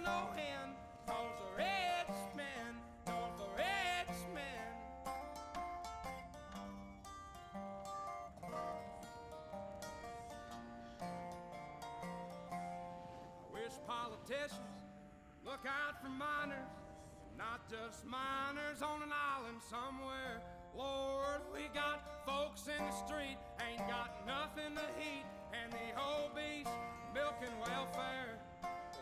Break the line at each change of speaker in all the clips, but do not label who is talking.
no end, 'cause the rich men know the rich men. I wish politicians look out for miners, not just miners on an island somewhere. Lord, we got folks in the street, ain't got nothing to eat, and the obese milking welfare.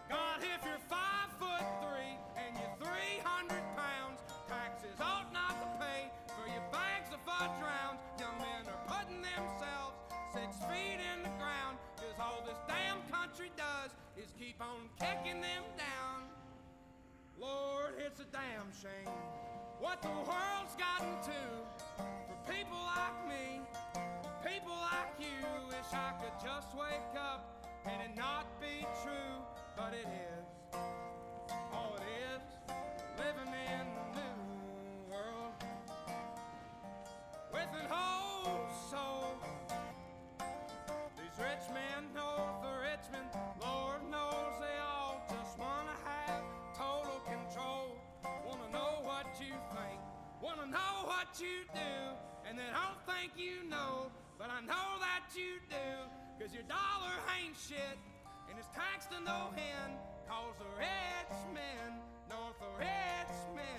God, if you're 5'3" and you're 300 pounds, taxes ought not to pay for your bags of fudge rounds. Young men are putting themselves 6 feet in the ground, 'cause all this damn country does is keep on kicking them down. Lord, it's a damn shame what the world's gotten to for people like me, people like you. Wish I could just wake up and it not be true, but it is. Oh, it is living in the new world with an whole soul. These rich men know the rich men, Lord knows they all just wanna have total control. Wanna know what you think, wanna know what you do, and they don't think you know, but I know that you do. 'Cause your dollar ain't shit, and it's taxed to no end, 'cause the rich men know the rich men.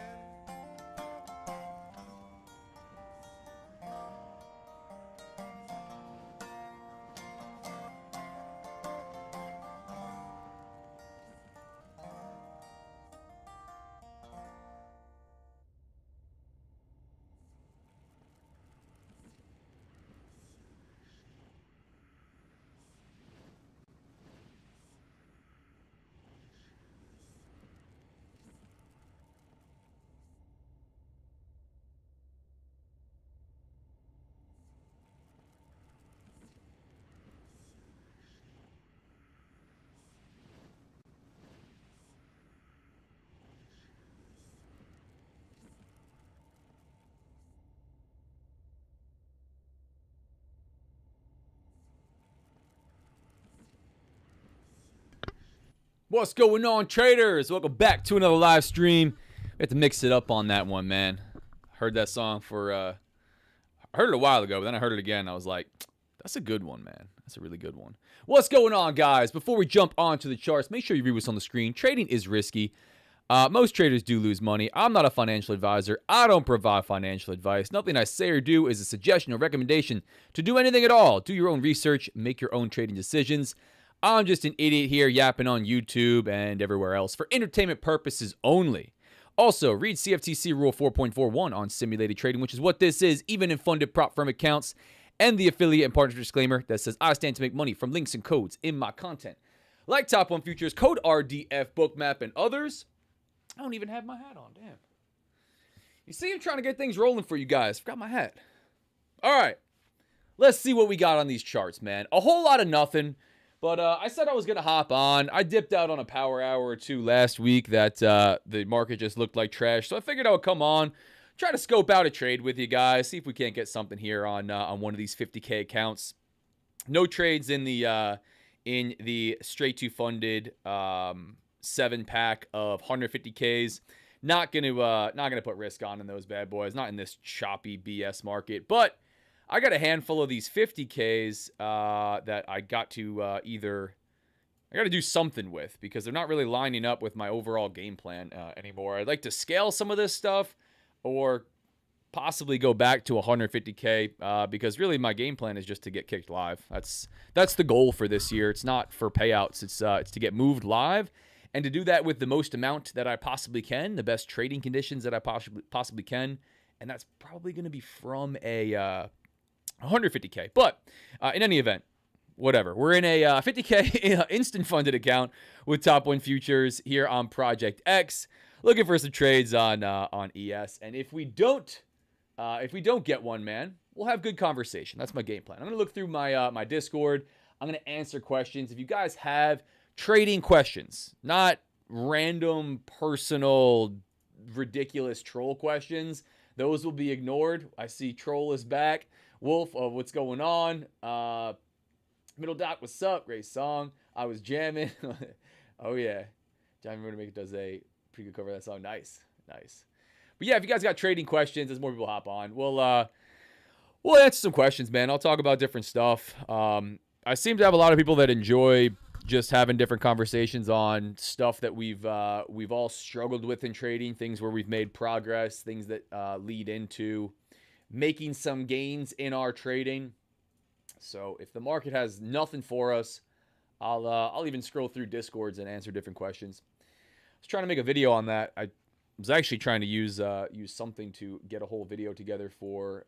What's going on, traders? Welcome back to another live stream. We have to mix it up on that one, man. Heard that song I heard it a while ago, but then I heard it again. I was like, that's a good one, man. That's a really good one. What's going on, guys? Before we jump onto the charts, make sure you read what's on the screen. Trading is risky. Most traders do lose money. I'm not a financial advisor. I don't provide financial advice. Nothing I say or do is a suggestion or recommendation to do anything at all. Do your own research. Make your own trading decisions. I'm just an idiot here yapping on YouTube and everywhere else for entertainment purposes only. Also, read CFTC Rule 4.41 on simulated trading, which is what this is, even in funded prop firm accounts, and the affiliate and partner disclaimer that says I stand to make money from links and codes in my content. Like Top 1 Futures, code RDF, Bookmap, and others. I don't even have my hat on, damn. You see, I'm trying to get things rolling for you guys. Forgot my hat. All right, let's see what we got on these charts, man. A whole lot of nothing. But I said I was going to hop on. I dipped out on a power hour or two last week that the market just looked like trash. So I figured I would come on, try to scope out a trade with you guys, see if we can't get something here on one of these 50K accounts. No trades in the straight to funded 7-pack of 150Ks. Not gonna put risk on in those bad boys. Not in this choppy BS market, but I got a handful of these 50Ks that I got to I got to do something with because they're not really lining up with my overall game plan anymore. I'd like to scale some of this stuff or possibly go back to 150K because really my game plan is just to get kicked live. That's the goal for this year. It's not for payouts. It's to get moved live and to do that with the most amount that I possibly can, the best trading conditions that I possibly can, and that's probably going to be from a 150K. But in any event, whatever. We're in a 50K instant funded account with Top 1 Futures here on Project X, looking for some trades on ES. And if we don't get one, man, we'll have good conversation. That's my game plan. I'm gonna look through my Discord. I'm gonna answer questions. If you guys have trading questions, not random, personal, ridiculous troll questions, those will be ignored. I see Troll is back. Wolf, what's going on? Middle Doc, what's up? Great song. I was jamming. Oh, yeah. John Rudemaker does a pretty good cover of that song. Nice. But yeah, if you guys got trading questions, as more people hop on, we'll answer some questions, man. I'll talk about different stuff. I seem to have a lot of people that enjoy just having different conversations on stuff that we've all struggled with in trading, things where we've made progress, things that lead into making some gains in our trading. So if the market has nothing for us, I'll even scroll through Discords and answer different questions. I was trying to make a video on that. I was actually trying to use something to get a whole video together for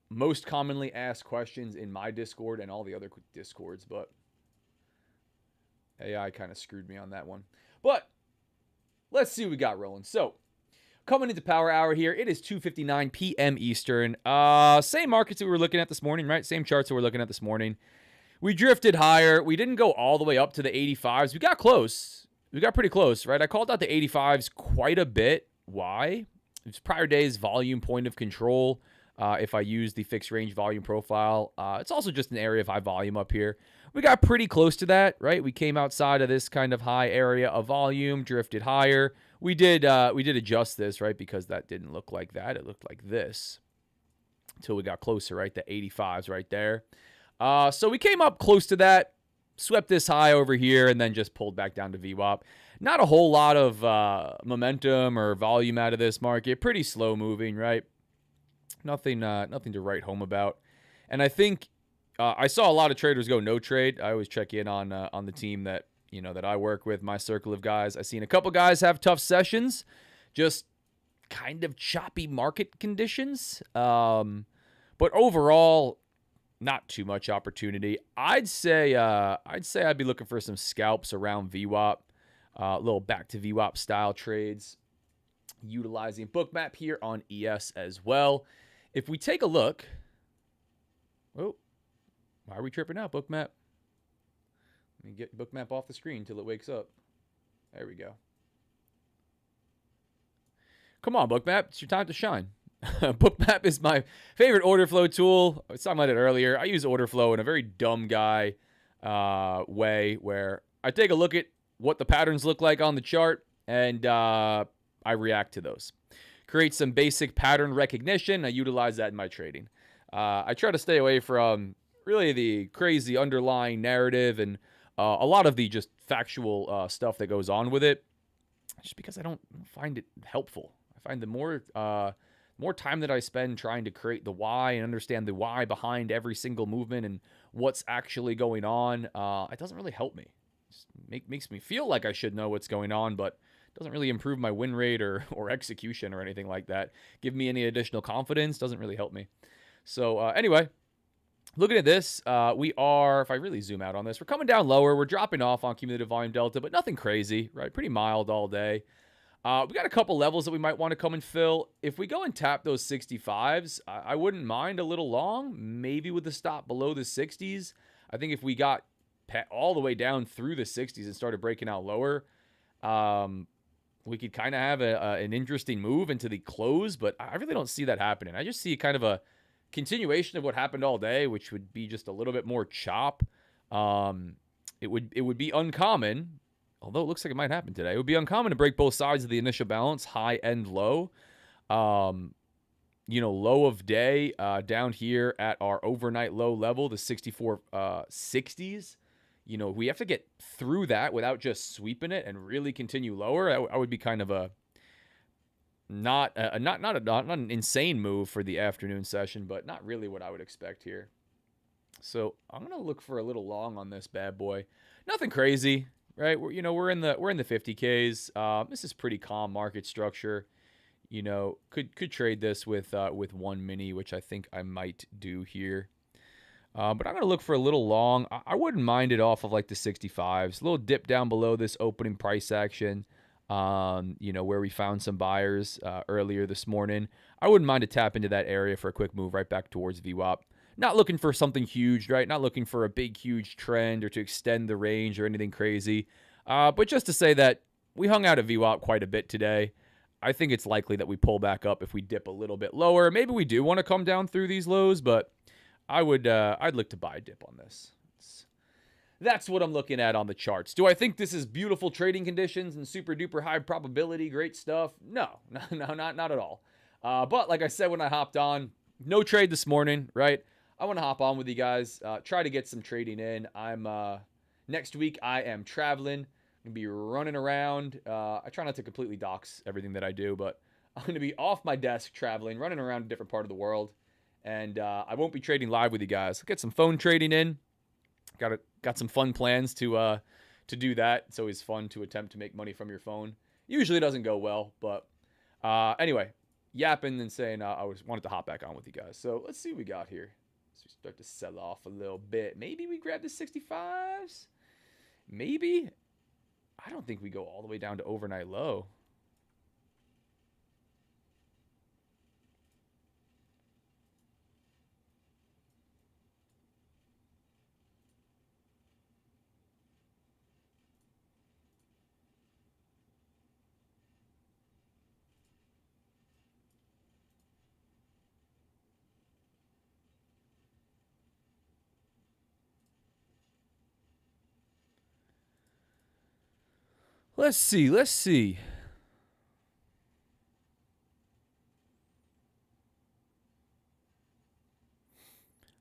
most commonly asked questions in my Discord and all the other Discords, but AI kind of screwed me on that one. But let's see what we got rolling. So coming into Power Hour here, it is 2:59 p.m. Eastern. Same markets that we were looking at this morning, right? Same charts that we're looking at this morning. We drifted higher. We didn't go all the way up to the 85s. We got close. We got pretty close, right? I called out the 85s quite a bit. Why? It's prior day's volume point of control. If I use the fixed range volume profile, it's also just an area of high volume up here. We got pretty close to that, right? We came outside of this kind of high area of volume, drifted higher. We did adjust this, right? Because that didn't look like that. It looked like this until we got closer, right? The 85s right there. So we came up close to that, swept this high over here, and then just pulled back down to VWAP. Not a whole lot of momentum or volume out of this market. Pretty slow moving, right? Nothing to write home about. And I think I saw a lot of traders go no trade. I always check in on the team that I work with, my circle of guys. I've seen a couple guys have tough sessions, just kind of choppy market conditions. But overall, not too much opportunity. I'd say I'd be looking for some scalps around VWAP, a little back to VWAP style trades, utilizing Bookmap here on ES as well. If we take a look, oh, why are we tripping out, Bookmap? Let me get Bookmap off the screen until it wakes up. There we go. Come on, Bookmap. It's your time to shine. Bookmap is my favorite order flow tool. I was talking about it earlier. I use order flow in a very dumb guy way where I take a look at what the patterns look like on the chart and I react to those. Create some basic pattern recognition. I utilize that in my trading. I try to stay away from really the crazy underlying narrative and a lot of the just factual stuff that goes on with it, just because I don't find it helpful. I find the more time that I spend trying to create the why and understand the why behind every single movement and what's actually going on, it doesn't really help me. It makes me feel like I should know what's going on, but it doesn't really improve my win rate or execution or anything like that. Give me any additional confidence, doesn't really help me. So anyway, looking at this, we are, if I really zoom out on this, we're coming down lower. We're dropping off on cumulative volume delta, but nothing crazy, right? Pretty mild all day. We got a couple levels that we might want to come and fill. If we go and tap those 65s, I wouldn't mind a little long, maybe with a stop below the 60s. I think if we got all the way down through the 60s and started breaking out lower, we could kind of have an interesting move into the close, but I really don't see that happening. I just see kind of a continuation of what happened all day, which would be just a little bit more chop. It would be uncommon, although it looks like it might happen today. It would be uncommon to break both sides of the initial balance, high and low. Low of day down here at our overnight low level, the 64.60s. We have to get through that without just sweeping it and really continue lower. I would be kind of a not an insane move for the afternoon session, but not really what I would expect here. So I'm gonna look for a little long on this bad boy. Nothing crazy. Right, we're in the 50Ks. This is pretty calm market structure. Could trade this with one mini, which I think I might do here. But I'm gonna look for a little long. I wouldn't mind it off of like the 65s. A little dip down below this opening price action. Where we found some buyers earlier this morning. I wouldn't mind to tap into that area for a quick move right back towards VWAP. Not looking for something huge, right? Not looking for a big, huge trend or to extend the range or anything crazy. But just to say that we hung out at VWAP quite a bit today. I think it's likely that we pull back up if we dip a little bit lower. Maybe we do want to come down through these lows, but I'd look to buy a dip on this. That's what I'm looking at on the charts. Do I think this is beautiful trading conditions and super duper high probability, great stuff? No, not at all. But like I said when I hopped on, no trade this morning, right? I want to hop on with you guys, try to get some trading in. Next week I am traveling. I'm gonna be running around. I try not to completely dox everything that I do, but I'm gonna be off my desk traveling, running around a different part of the world, and I won't be trading live with you guys. I'll get some phone trading in. Got some fun plans to do that. It's always fun to attempt to make money from your phone. Usually it doesn't go well, but anyway, yapping and saying wanted to hop back on with you guys. So let's see what we got here. So we start to sell off a little bit. Maybe we grab the 65s. Maybe. I don't think we go all the way down to overnight low. Let's see.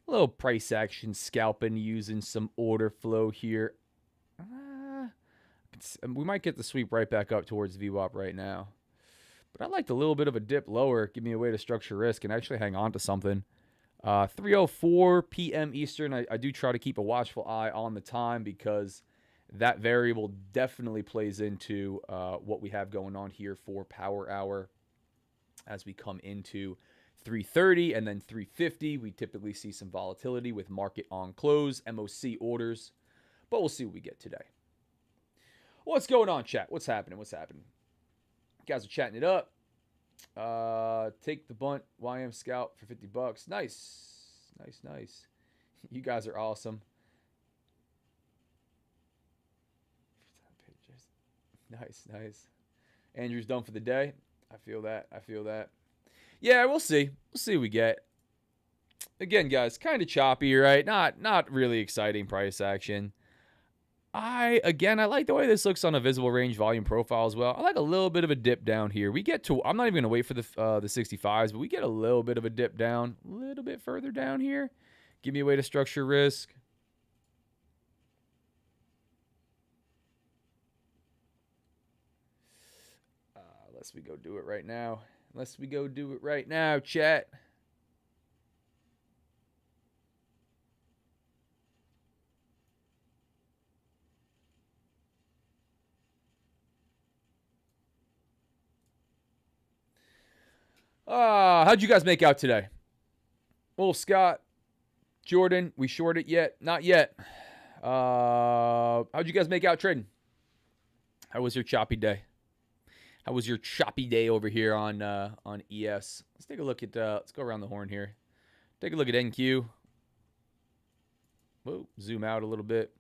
A little price action scalping using some order flow here. We might get the sweep right back up towards VWAP right now. But I liked a little bit of a dip lower. Give me a way to structure risk and actually hang on to something. 3:04 p.m. Eastern. I do try to keep a watchful eye on the time because that variable definitely plays into what we have going on here for power hour. As we come into 3:30 and then 3:50, we typically see some volatility with market on close, MOC orders. But we'll see what we get today. What's going on, chat? What's happening? You guys are chatting it up. Take the bunt, YM Scout for $50. Nice. You guys are awesome. Nice. Andrew's done for the day. I feel that. Yeah, we'll see. We'll see what we get. Again, guys, kind of choppy, right? Not really exciting price action. I like the way this looks on a visible range volume profile as well. I like a little bit of a dip down here. We get to, I'm not even going to wait for the 65s, but we get a little bit of a dip down, a little bit further down here. Give me a way to structure risk. Unless we go do it right now. Chat. How'd you guys make out today? Wolf, Scott, Jordan, we short it yet? Not yet. How'd you guys make out trading? How was your choppy day? How was your choppy day over here on ES? Let's take a look at, let's go around the horn here. Take a look at NQ. Whoa, zoom out a little bit.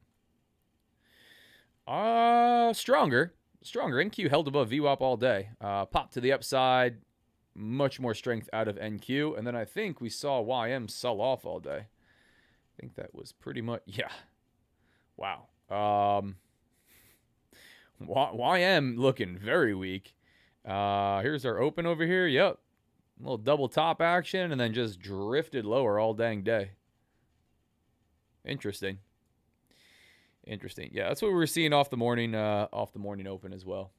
Stronger. NQ held above VWAP all day. Pop to the upside. Much more strength out of NQ. And then I think we saw YM sell off all day. I think that was pretty much, yeah. Wow. YM looking very weak. Here's our open over here. Yep. A little double top action and then just drifted lower all dang day. Interesting. Yeah, that's what we were seeing off the morning open as well.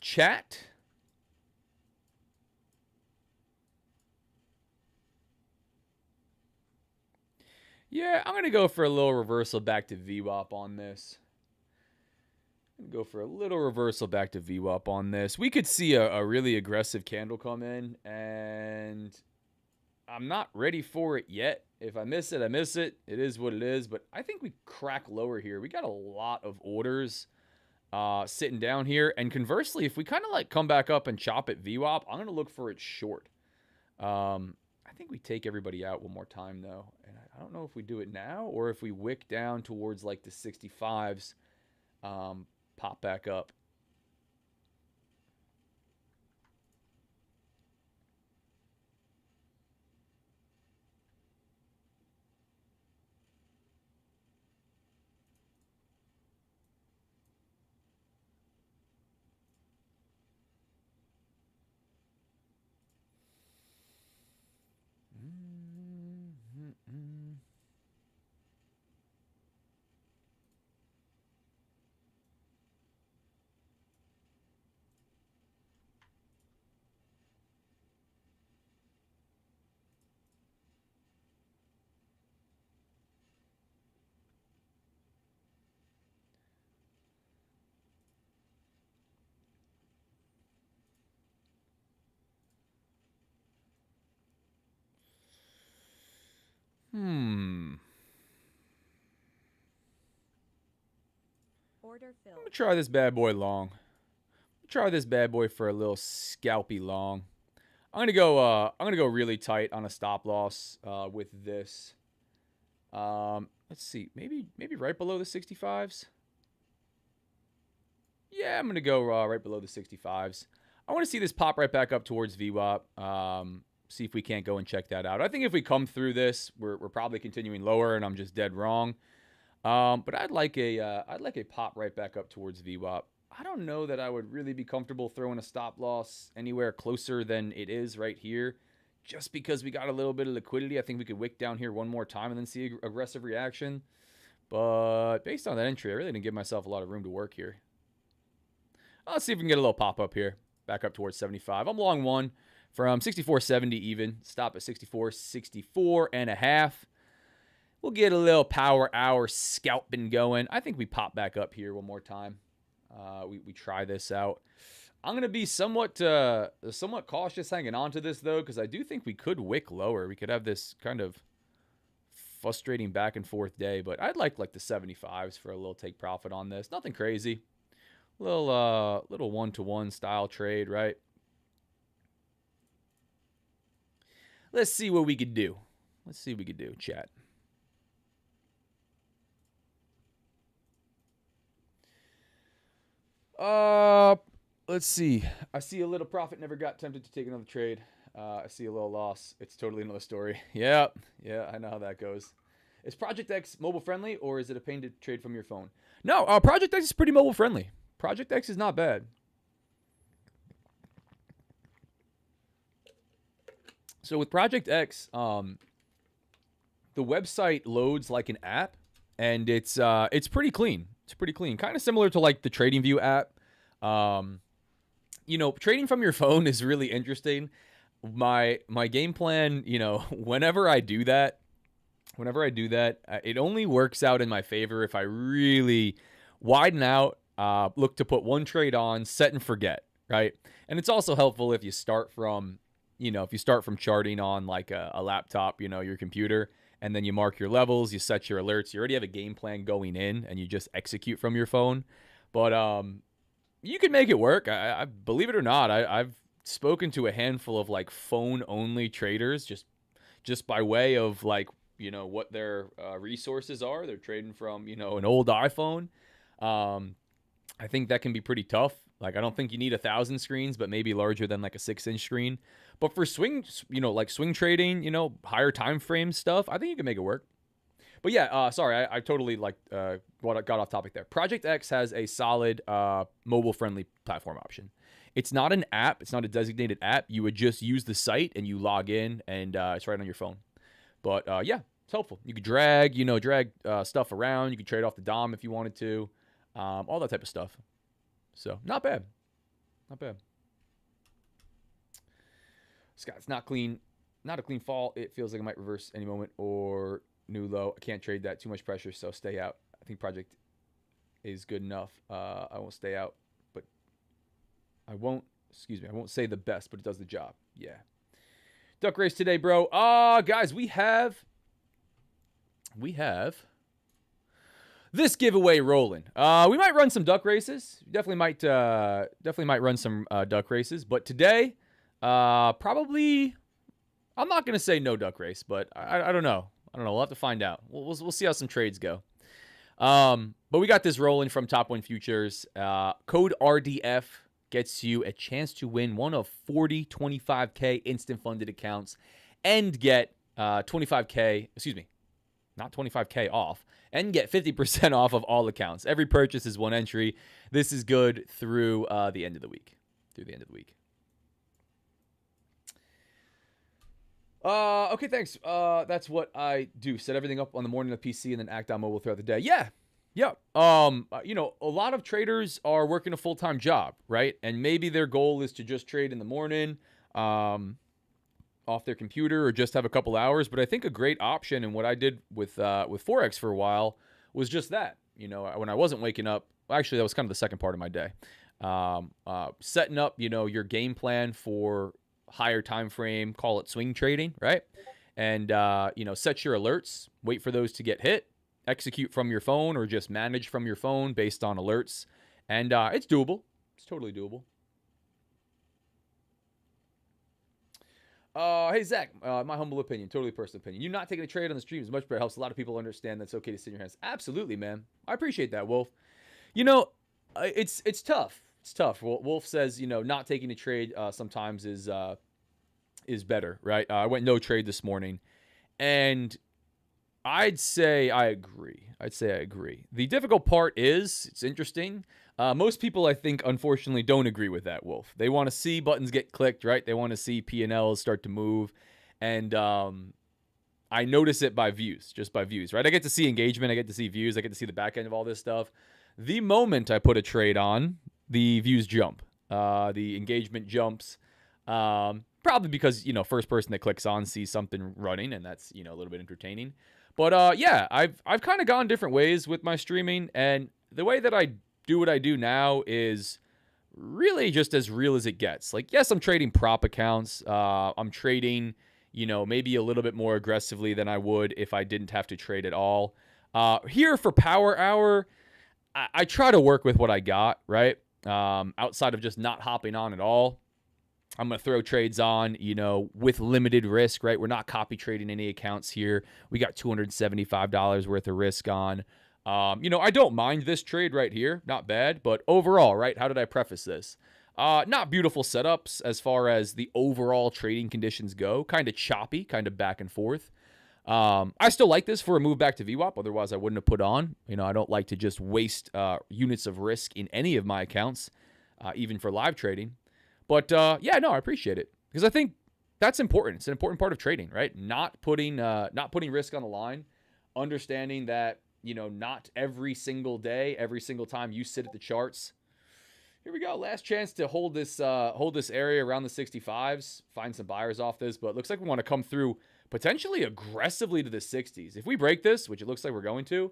Chat. Yeah, I'm going to go for a little reversal back to VWAP on this. We could see a really aggressive candle come in, and I'm not ready for it yet. If I miss it, I miss it. It is what it is, but I think we crack lower here. We got a lot of orders sitting down here, and conversely, if we kind of like come back up and chop at VWAP, I'm going to look for it short. I think we take everybody out one more time, though, and I I don't know if we do it now or if we wick down towards like the 65s, pop back up.
Order filled.
I'm gonna try this bad boy long. Try this bad boy for a little scalpy long. I'm gonna go really tight on a stop loss with this. Let's see, maybe right below the 65s. Yeah, I'm gonna go right below the 65s. I want to see this pop right back up towards VWAP. See if we can't go and check that out. I think if we come through this, we're probably continuing lower, and I'm just dead wrong. But I'd like a pop right back up towards VWAP. I don't know that I would really be comfortable throwing a stop loss anywhere closer than it is right here, just because we got a little bit of liquidity. I think we could wick down here one more time and then see aggressive reaction. But based on that entry, I really didn't give myself a lot of room to work here. Let's see if we can get a little pop up here, back up towards 75. I'm long one from 64.70 even. Stop at 64 and a half. We'll get a little power hour scalping going. I think we pop back up here one more time. We try this out. I'm going to be somewhat cautious hanging on to this, though, because I do think we could wick lower. We could have this kind of frustrating back and forth day, but I'd like the 75s for a little take profit on this. Nothing crazy. Little one-to-one style trade, right? Let's see what we could do. Let's see what we could do, chat. Let's see. I see a little profit, never got tempted to take another trade. I see a little loss. It's totally another story. Yeah, I know how that goes. Is Project X mobile friendly, or is it a pain to trade from your phone? No, Project X is pretty mobile friendly. Project X is not bad. So with Project X, the website loads like an app, and it's pretty clean. It's pretty clean, kind of similar to like the TradingView app. You know, trading from your phone is really interesting. My game plan, you know, whenever I do that, it only works out in my favor if I really widen out, look to put one trade on, set and forget, right? And it's also helpful if you start from, charting on like a laptop, you know, your computer, and then you mark your levels, you set your alerts, you already have a game plan going in, and you just execute from your phone. But you can make it work. I believe it or not, I've spoken to a handful of like phone only traders just by way of like, you know, what their resources are. They're trading from, you know, an old iPhone. I think that can be pretty tough. Like, I don't think you need 1,000 screens, but maybe larger than like a 6-inch screen. But for swing, you know, like swing trading, you know, higher time frame stuff, I think you can make it work. But yeah, sorry, I totally got off topic there. Project X has a solid mobile-friendly platform option. It's not an app. It's not a designated app. You would just use the site and you log in, and it's right on your phone. But yeah, it's helpful. You could drag stuff around. You could trade off the DOM if you wanted to, all that type of stuff. So not bad, not bad. Scott, it's not clean, not a clean fall. It feels like it might reverse any moment or new low. I can't trade that. Too much pressure, so stay out. I think Project is good enough. I won't stay out, but I won't say the best, but it does the job. Yeah. Duck race today, bro. Guys, we have this giveaway rolling. We might run some duck races. Definitely might run some duck races, but today, probably, I'm not going to say no duck race, but I don't know. I don't know. We'll have to find out. We'll see how some trades go. But we got this rolling from Top Win Futures. Code RDF gets you a chance to win one of 40 25K instant funded accounts and get 25K, excuse me, not 25K off, and get 50% off of all accounts. Every purchase is one entry. This is good through the end of the week. Okay, thanks. That's what I do. Set everything up on the morning of PC and then act on mobile throughout the day. Yeah. You know, a lot of traders are working a full-time job, right? And maybe their goal is to just trade in the morning, off their computer, or just have a couple hours. But I think a great option, and what I did with Forex for a while, was just that. You know, when I wasn't waking up, actually that was kind of the second part of my day. Setting up, you know, your game plan for higher time frame, call it swing trading, right? And you know, set your alerts, wait for those to get hit, execute from your phone, or just manage from your phone based on alerts. And it's doable. It's totally doable. Hey, Zach, my humble opinion, totally personal opinion. You not taking a trade on the stream is much better. Helps a lot of people understand that it's okay to sit in your hands. Absolutely, man. I appreciate that, Wolf. You know, it's tough. It's tough. Wolf says, you know, not taking a trade sometimes is better, right? I went no trade this morning, and I'd say I agree. The difficult part is, it's interesting. Most people, I think, unfortunately, don't agree with that, Wolf. They want to see buttons get clicked, right? They want to see P&Ls start to move. And I notice it by views, just by views, right? I get to see engagement. I get to see views. I get to see the back end of all this stuff. The moment I put a trade on, the views jump. The engagement jumps. Probably because, you know, first person that clicks on sees something running, and that's, you know, a little bit entertaining. But yeah, I've kind of gone different ways with my streaming, and the way that I do what I do now is really just as real as it gets. Like, yes, I'm trading prop accounts. I'm trading, you know, maybe a little bit more aggressively than I would if I didn't have to trade at all. Here for Power Hour, I try to work with what I got, right? Outside of just not hopping on at all. I'm going to throw trades on, you know, with limited risk, right? We're not copy trading any accounts here. We got $275 worth of risk on. You know, I don't mind this trade right here. Not bad. But overall, right, how did I preface this? Not beautiful setups as far as the overall trading conditions go. Kind of choppy, kind of back and forth. I still like this for a move back to VWAP. Otherwise, I wouldn't have put on. You know, I don't like to just waste units of risk in any of my accounts, even for live trading. But yeah, no, I appreciate it because I think that's important. It's an important part of trading, right? Not putting risk on the line, understanding that, you know, not every single day, every single time you sit at the charts. Here we go, last chance to hold this area around the 65s, find some buyers off this, but it looks like we want to come through potentially aggressively to the 60s. If we break this, which it looks like we're going to,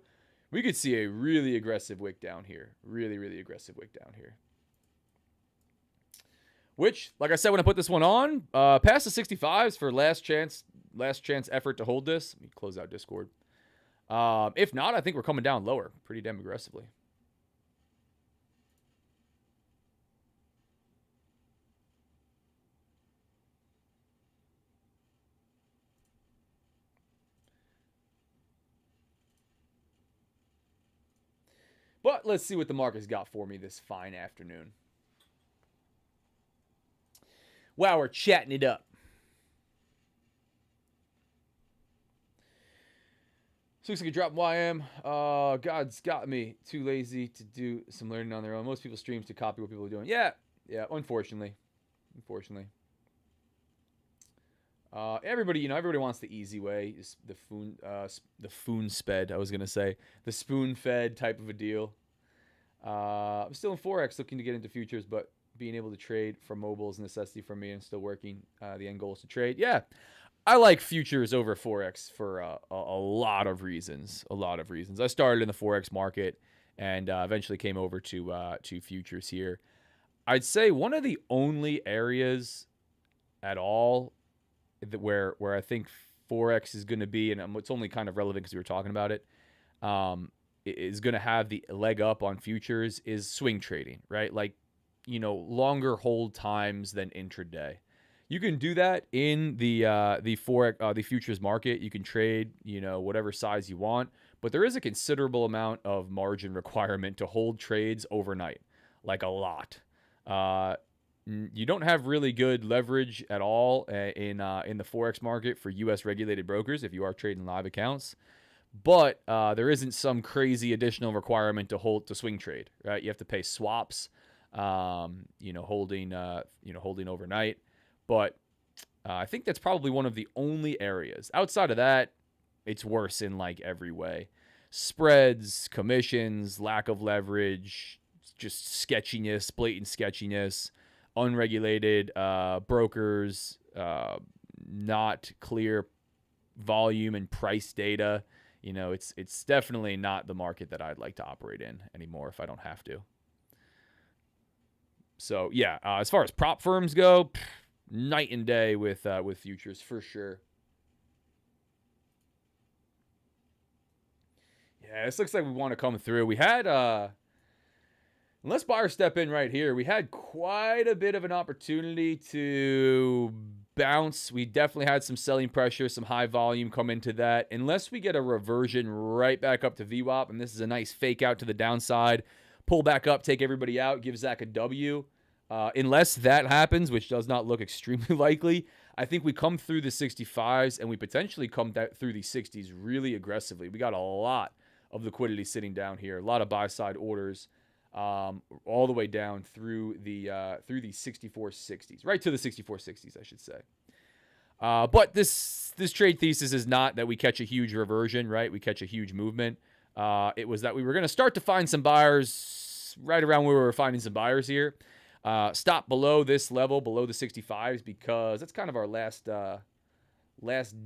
we could see a really aggressive wick down here, really aggressive wick down here. Which, like I said, when I put this one on, past the 65s for last chance effort to hold this. Let me close out Discord. If not, I think we're coming down lower pretty damn aggressively. But let's see what the market's got for me this fine afternoon. Wow, we're chatting it up. So looks like a drop in YM. God's got me too lazy to do some learning on their own. Most people streams to copy what people are doing. Yeah, unfortunately. Everybody wants the easy way. The spoon sped, I was gonna say. The spoon fed type of a deal. I'm still in Forex looking to get into futures, but being able to trade from mobile is a necessity for me and still working. The end goal is to trade. Yeah, I like futures over Forex for a lot of reasons. I started in the Forex market and eventually came over to futures here. I'd say one of the only areas at all where I think Forex is going to be, and it's only kind of relevant because we were talking about it, is going to have the leg up on futures is swing trading, right? Like, you know, longer hold times than intraday. You can do that in the the futures market. You can trade, whatever size you want, but there is a considerable amount of margin requirement to hold trades overnight, like a lot. You don't have really good leverage at all in the forex market for U.S. regulated brokers if you are trading live accounts. But there isn't some crazy additional requirement to swing trade, right? You have to pay swaps, holding overnight. But I think that's probably one of the only areas. Outside of that, it's worse in like every way. Spreads, commissions, lack of leverage, just sketchiness, blatant sketchiness, unregulated brokers, not clear volume and price data. It's definitely not the market that I'd like to operate in anymore if I don't have to. So yeah, as far as prop firms go, night and day with futures for sure. Yeah, this looks like we want to come through. We had unless buyers step in right here, we had quite a bit of an opportunity to bounce. We definitely had some selling pressure, some high volume come into that. Unless we get a reversion right back up to VWAP, and this is a nice fake out to the downside, pull back up, take everybody out, give Zach a W. Unless that happens, which does not look extremely likely, I think we come through the 65s and we potentially come through the 60s really aggressively. We got a lot of liquidity sitting down here, a lot of buy-side orders, all the way down through the 64.60s, right to the 64.60s, I should say. But this trade thesis is not that we catch a huge reversion, right? We catch a huge movement. It was that we were going to start to find some buyers right around where we were finding some buyers here. Stop below this level, below the 65s, because that's kind of our last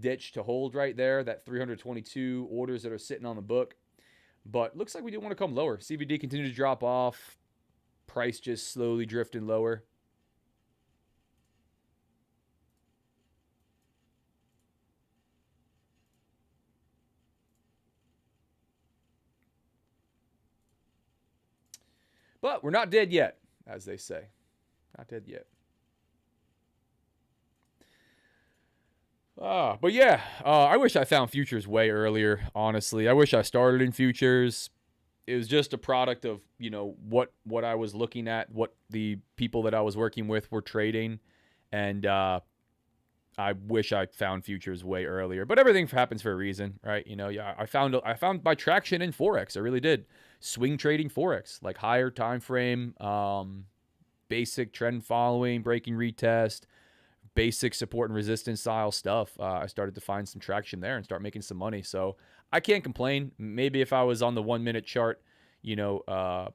ditch to hold right there, that 322 orders that are sitting on the book. But looks like we do want to come lower. CVD continued to drop off. Price just slowly drifting lower. But we're not dead yet, as they say. Not dead yet. But yeah, I wish I found futures way earlier, honestly. I wish I started in futures. It was just a product of, what I was looking at, what the people that I was working with were trading. And I wish I found futures way earlier. But everything happens for a reason, right? I found my traction in Forex. I really did. Swing trading Forex, like higher time frame, basic trend following, breaking retest, basic support and resistance style stuff. I started to find some traction there and start making some money. So I can't complain. Maybe if I was on the 1 minute chart, super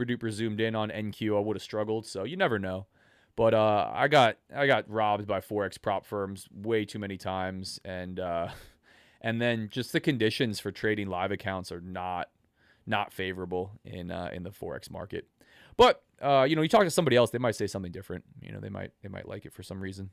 duper zoomed in on NQ, I would have struggled. So you never know. But I got robbed by Forex prop firms way too many times, and then just the conditions for trading live accounts are not favorable in the Forex market. But you talk to somebody else, they might say something different. They might like it for some reason.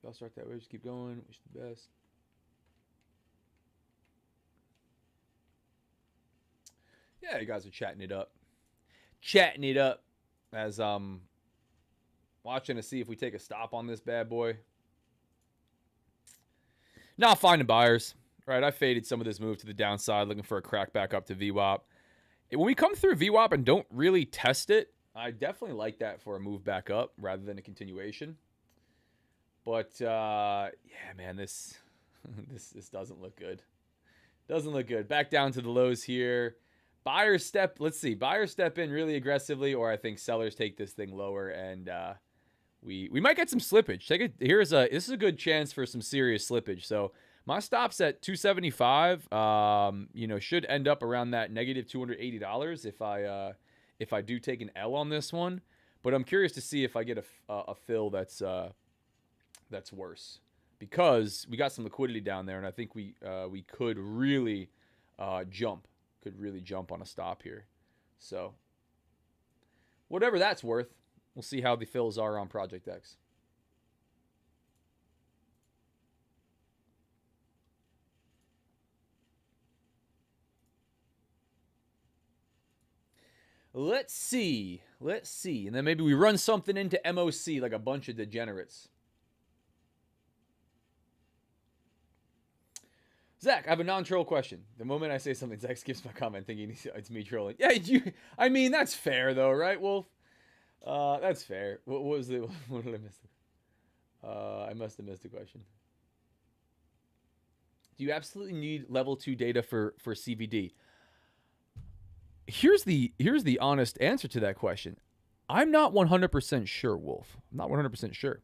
Y'all start that way, just keep going. Wish the best. Yeah, you guys are chatting it up. As watching to see if we take a stop on this bad boy. Not finding buyers, right? I faded some of this move to the downside, looking for a crack back up to VWAP. When we come through VWAP and don't really test it, I definitely like that for a move back up rather than a continuation. But yeah, man, this doesn't look good. Doesn't look good. Back down to the lows here. Buyers step in really aggressively, or I think sellers take this thing lower, and we might get some slippage. This is a good chance for some serious slippage. So my stop's at 275. Should end up around that negative $280 if I do take an L on this one. But I'm curious to see if I get a fill that's worse, because we got some liquidity down there, and I think we could really jump on a stop here. So whatever that's worth, We'll see how the fills are on Project X. Let's see. And then maybe we run something into MOC like a bunch of degenerates. Zach, I have a non-troll question. The moment I say something, Zach skips my comment thinking it's me trolling. Yeah, I mean, that's fair though, right, Wolf? That's fair. What was the... What did I miss? I must have missed the question. Do you absolutely need level 2 data for CVD? Here's the honest answer to that question. I'm not 100% sure, Wolf. I'm not 100% sure.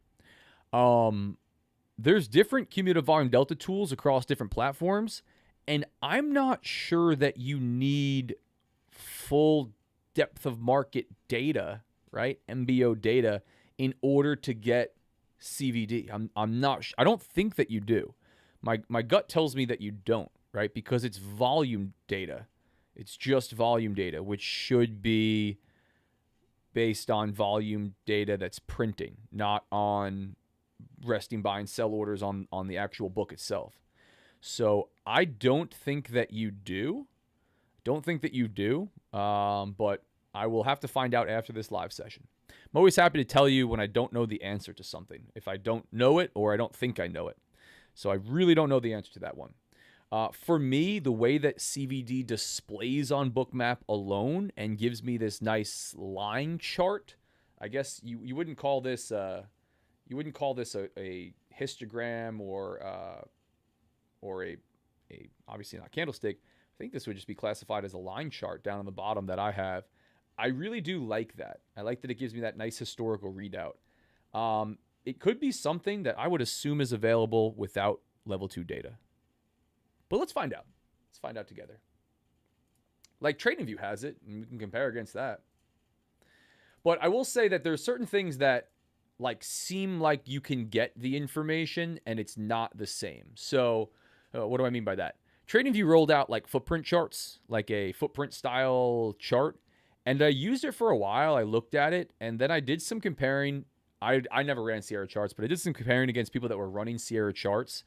There's different cumulative volume delta tools across different platforms, and I'm not sure that you need full depth of market data, right? MBO data in order to get CVD. I'm not. I don't think that you do. My gut tells me that you don't, right? Because it's volume data. It's just volume data, which should be based on volume data that's printing, not on resting buy and sell orders on the actual book itself. So I don't think that you do. But I will have to find out after this live session. I'm always happy to tell you when I don't know the answer to something, if I don't know it or I don't think I know it. So I really don't know the answer to that one. For me, the way that CVD displays on Bookmap alone and gives me this nice line chart, I guess you wouldn't call this a histogram or a obviously not candlestick. I think this would just be classified as a line chart down on the bottom that I have. I really do like that. I like that it gives me that nice historical readout. It could be something that I would assume is available without level 2 data. But let's find out. Let's find out together. Like TradingView has it, and we can compare against that. But I will say that there are certain things that like seem like you can get the information and it's not the same. So what do I mean by that? TradingView rolled out like footprint charts, like a footprint style chart. And I used it for a while. I looked at it and then I did some comparing. I never ran Sierra charts, but I did some comparing against people that were running Sierra charts.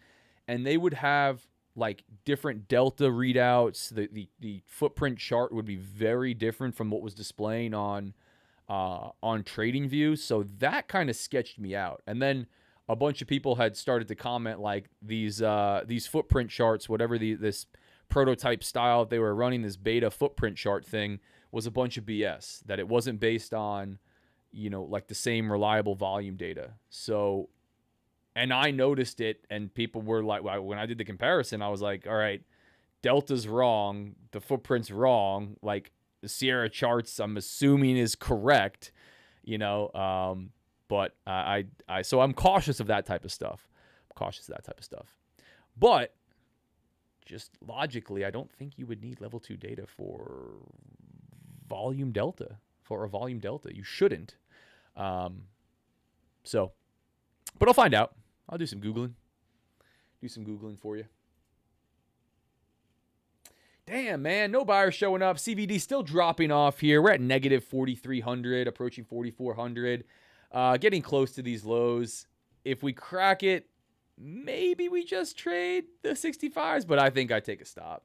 And they would have like different delta readouts. The footprint chart would be very different from what was displaying on TradingView. So that kind of sketched me out. And then a bunch of people had started to comment like these footprint charts, whatever this prototype style they were running, this beta footprint chart thing was a bunch of BS, that it wasn't based on, like the same reliable volume data. So, and I noticed it and people were like, when I did the comparison, I was like, all right, delta's wrong. The footprint's wrong. Like the Sierra charts, I'm assuming is correct, but so I'm cautious of that type of stuff. But just logically, I don't think you would need level 2 data for volume delta, You shouldn't. But I'll find out. I'll do some Googling for you. Damn, man, no buyers showing up. CVD still dropping off here. We're at negative 4,300, approaching 4,400. Getting close to these lows. If we crack it, maybe we just trade the 65s, but I think I take a stop.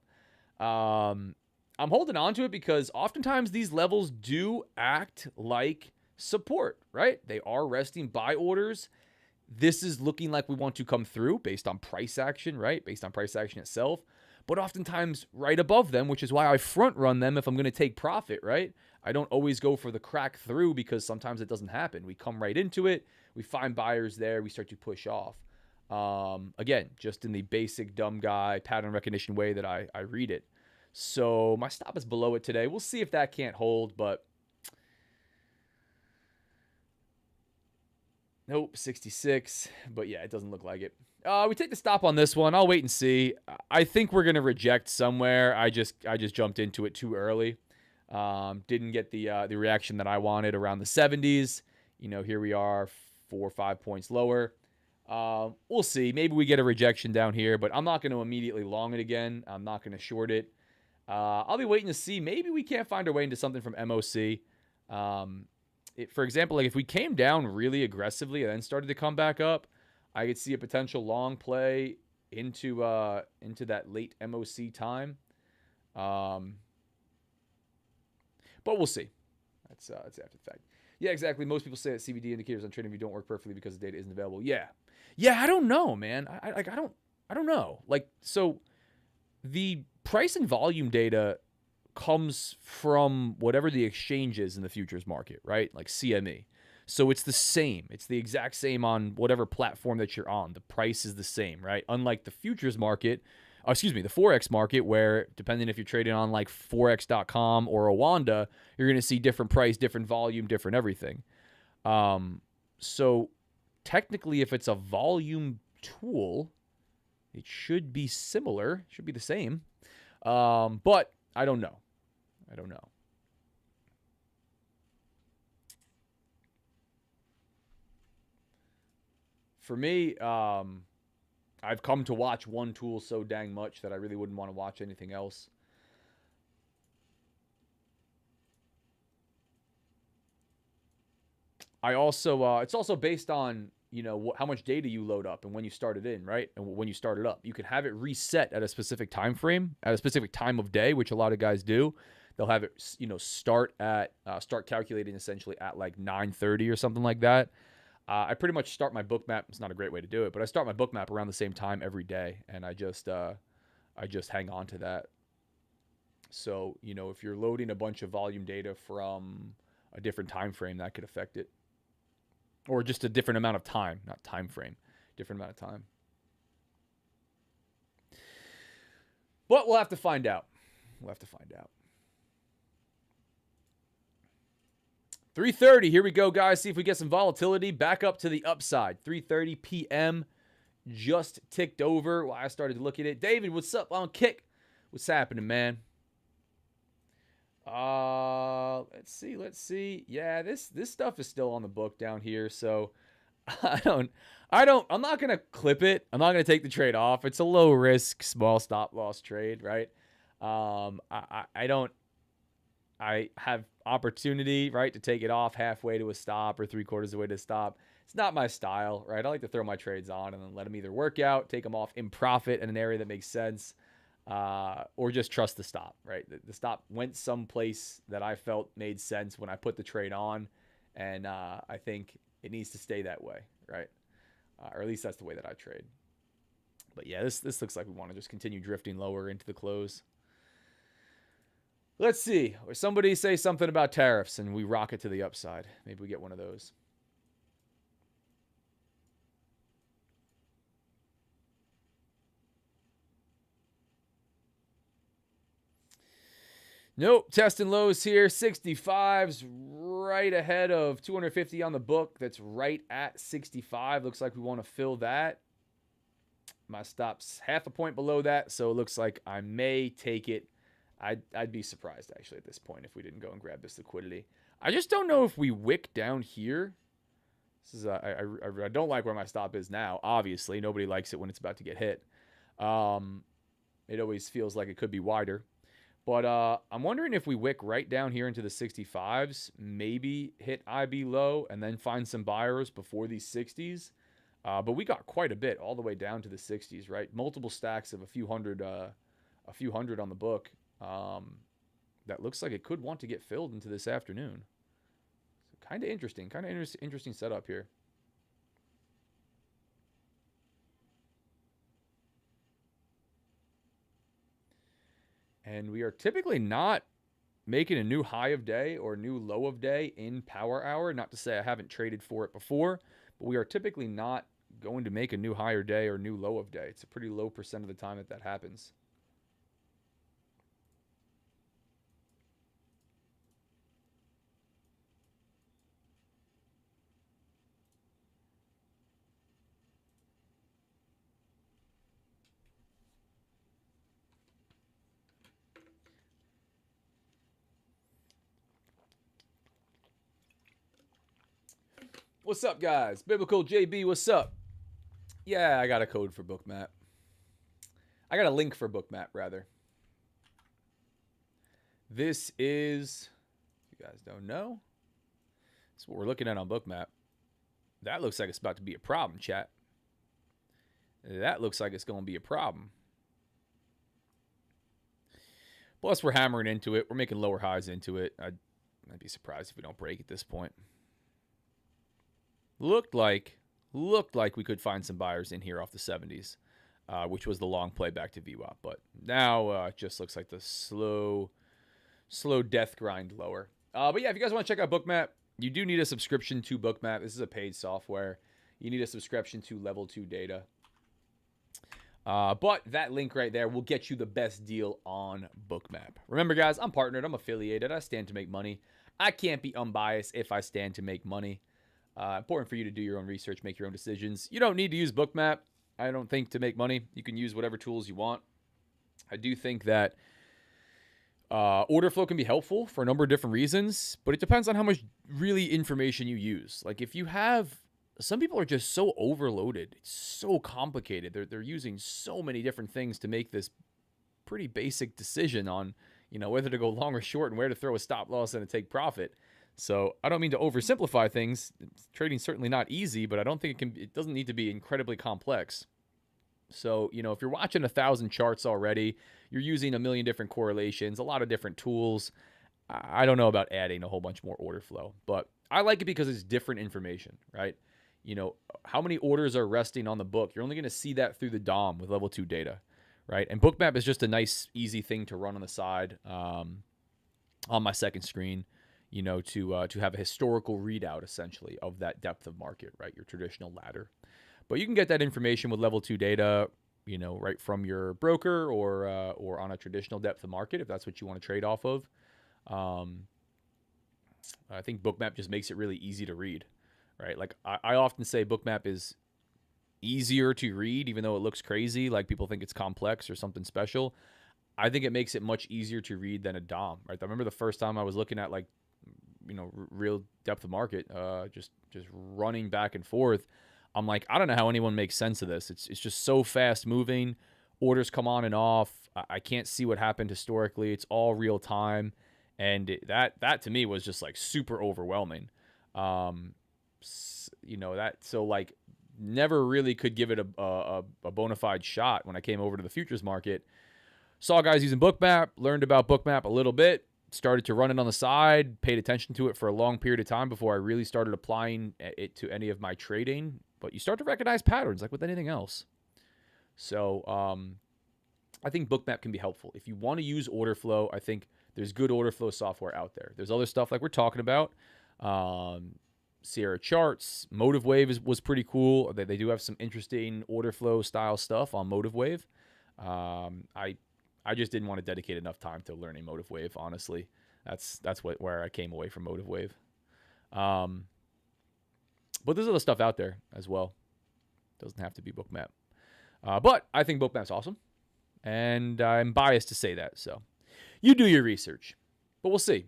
I'm holding on to it because oftentimes these levels do act like support, right? They are resting buy orders. This is looking like we want to come through based on price action, right? Based on price action itself, but oftentimes right above them, which is why I front run them if I'm going to take profit, right? I don't always go for the crack through because sometimes it doesn't happen. We come right into it. We find buyers there. We start to push off. Again, just in the basic dumb guy pattern recognition way that I read it. So my stop is below it today. We'll see if that can't hold, but nope, 66. But yeah, it doesn't look like it. We take the stop on this one. I'll wait and see. I think we're gonna reject somewhere. I just jumped into it too early. Didn't get the reaction that I wanted around the 70s. Here we are, 4 or 5 points lower. We'll see. Maybe we get a rejection down here, but I'm not going to immediately long it again. I'm not going to short it. I'll be waiting to see. Maybe we can't find our way into something from MOC. for example, like if we came down really aggressively and then started to come back up, I could see a potential long play into that late MOC time. But we'll see. That's after the fact. Yeah, exactly. Most people say that CVD indicators on TradingView don't work perfectly because the data isn't available. Yeah. I don't know, man. I don't know. Like, so the price and volume data comes from whatever the exchange is in the futures market, right? Like CME. So it's the same. It's the exact same on whatever platform that you're on. The price is the same, right? Unlike the futures market, the Forex market, where depending if you're trading on like Forex.com or Awanda, you're going to see different price, different volume, different everything. So technically, if it's a volume tool, it should be similar, should be the same. But I don't know. For me, I've come to watch one tool so dang much that I really wouldn't want to watch anything else. I also, it's also based on, how much data you load up and when you start it in, right? And when you start it up, you can have it reset at a specific time frame, at a specific time of day, which a lot of guys do. They'll have it, start calculating essentially at like 9:30 or something like that. I pretty much start my book map. It's not a great way to do it, but I start my book map around the same time every day, and I just hang on to that. So, if you're loading a bunch of volume data from a different time frame, that could affect it. Or just a different amount of time, not time frame, different amount of time. But we'll have to find out. 3:30, here we go, guys. See if we get some volatility back up to the upside. 3:30 p.m. just ticked over while I started to look at it. David, what's up on Kick? What's happening, man? Let's see. Yeah, this stuff is still on the book down here, so I'm not going to clip it. I'm not going to take the trade off. It's a low risk, small stop loss trade, right? I have opportunity, right, to take it off halfway to a stop or 3/4 of the way to a stop. It's not my style, right? I like to throw my trades on and then let them either work out, take them off in profit in an area that makes sense, or just trust the stop, right? The stop went someplace that I felt made sense when I put the trade on, and I think it needs to stay that way, right? Or at least that's the way that I trade. But yeah, this looks like we want to just continue drifting lower into the close. Let's see. Or somebody say something about tariffs and we rocket to the upside. Maybe we get one of those. Nope. Testing lows here. 65s right ahead of 250 on the book. That's right at 65. Looks like we want to fill that. My stop's half a point below that, so it looks like I may take it. I'd be surprised, actually, at this point if we didn't go and grab this liquidity. I just don't know if we wick down here. This is I don't like where my stop is now. Obviously, nobody likes it when it's about to get hit. It always feels like it could be wider. But I'm wondering if we wick right down here into the 65s, maybe hit IB low and then find some buyers before these 60s. But we got quite a bit all the way down to the 60s, right? Multiple stacks of a few hundred on the book. That looks like it could want to get filled into this afternoon. So kind of interesting setup here. And we are typically not making a new high of day or new low of day in power hour. Not to say I haven't traded for it before, but we are typically not going to make a new higher day or new low of day. It's a pretty low percent of the time that happens. What's up, guys? Biblical JB, what's up? Yeah, I got a code for Bookmap. I got a link for Bookmap, rather. This is, if you guys don't know, That's what we're looking at on Bookmap. That looks like it's about to be a problem, chat. That looks like it's going to be a problem. Plus, we're hammering into it. We're making lower highs into it. I'd be surprised if we don't break at this point. Looked like we could find some buyers in here off the 70s, which was the long play back to VWAP. But now it just looks like the slow death grind lower. But yeah, if you guys want to check out Bookmap, you do need a subscription to Bookmap. This is a paid software. You need a subscription to Level 2 Data. But that link right there will get you the best deal on Bookmap. Remember, guys, I'm partnered. I'm affiliated. I stand to make money. I can't be unbiased if I stand to make money. Important for you to do your own research, make your own decisions. You don't need to use Bookmap, I don't think, to make money. You can use whatever tools you want. I do think that order flow can be helpful for a number of different reasons, but it depends on how much really information you use. Like if you have, some people are just so overloaded. It's so complicated. They're using so many different things to make this pretty basic decision on, whether to go long or short and where to throw a stop loss and a take profit. So I don't mean to oversimplify things. Trading's certainly not easy, but I don't think it doesn't need to be incredibly complex. So, if you're watching 1,000 charts already, you're using a million different correlations, a lot of different tools. I don't know about adding a whole bunch more order flow, but I like it because it's different information, right? How many orders are resting on the book? You're only going to see that through the DOM with Level 2 Data, right? And Bookmap is just a nice, easy thing to run on the side on my second screen, to have a historical readout, essentially, of that depth of market, right? Your traditional ladder. But you can get that information with Level 2 Data, right from your broker or on a traditional depth of market, if that's what you want to trade off of. I think Bookmap just makes it really easy to read, right? Like I often say Bookmap is easier to read, even though it looks crazy. Like people think it's complex or something special. I think it makes it much easier to read than a DOM, right? I remember the first time I was looking at real depth of market, just running back and forth. I'm like, I don't know how anyone makes sense of this. It's just so fast moving. Orders come on and off. I can't see what happened historically. It's all real time. And that to me was just like super overwhelming. Never really could give it a bona fide shot when I came over to the futures market. Saw guys using Bookmap, learned about Bookmap a little bit, started to run it on the side, paid attention to it for a long period of time before I really started applying it to any of my trading. But you start to recognize patterns like with anything else. So I think Bookmap can be helpful. If you want to use order flow, I think there's good order flow software out there. There's other stuff like we're talking about. Sierra Charts, Motive Wave was pretty cool. They do have some interesting order flow style stuff on Motive Wave. I just didn't want to dedicate enough time to learning Motive Wave, honestly. That's where I came away from Motive Wave. But there's other stuff out there as well. Doesn't have to be Bookmap. But I think Bookmap's awesome. And I'm biased to say that. So you do your research. But we'll see.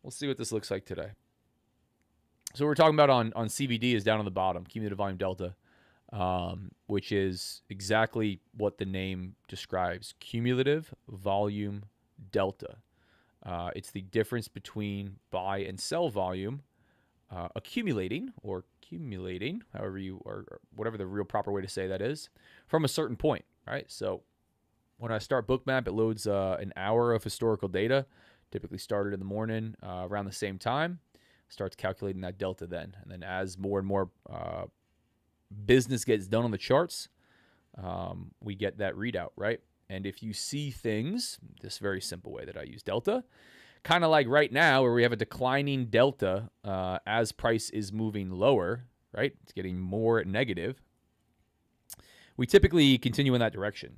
We'll see what this looks like today. So what we're talking about on CVD is down on the bottom, cumulative volume delta, which is exactly what the name describes, cumulative volume delta. It's the difference between buy and sell volume accumulating, however or whatever the real proper way to say that is, from a certain point, right? So when I start Bookmap, it loads an hour of historical data, typically started in the morning around the same time, starts calculating that delta then. And then as more and more business gets done on the charts, we get that readout, right? And if you see things, this very simple way that I use delta, kind of like right now where we have a declining delta as price is moving lower, right? It's getting more negative. We typically continue in that direction.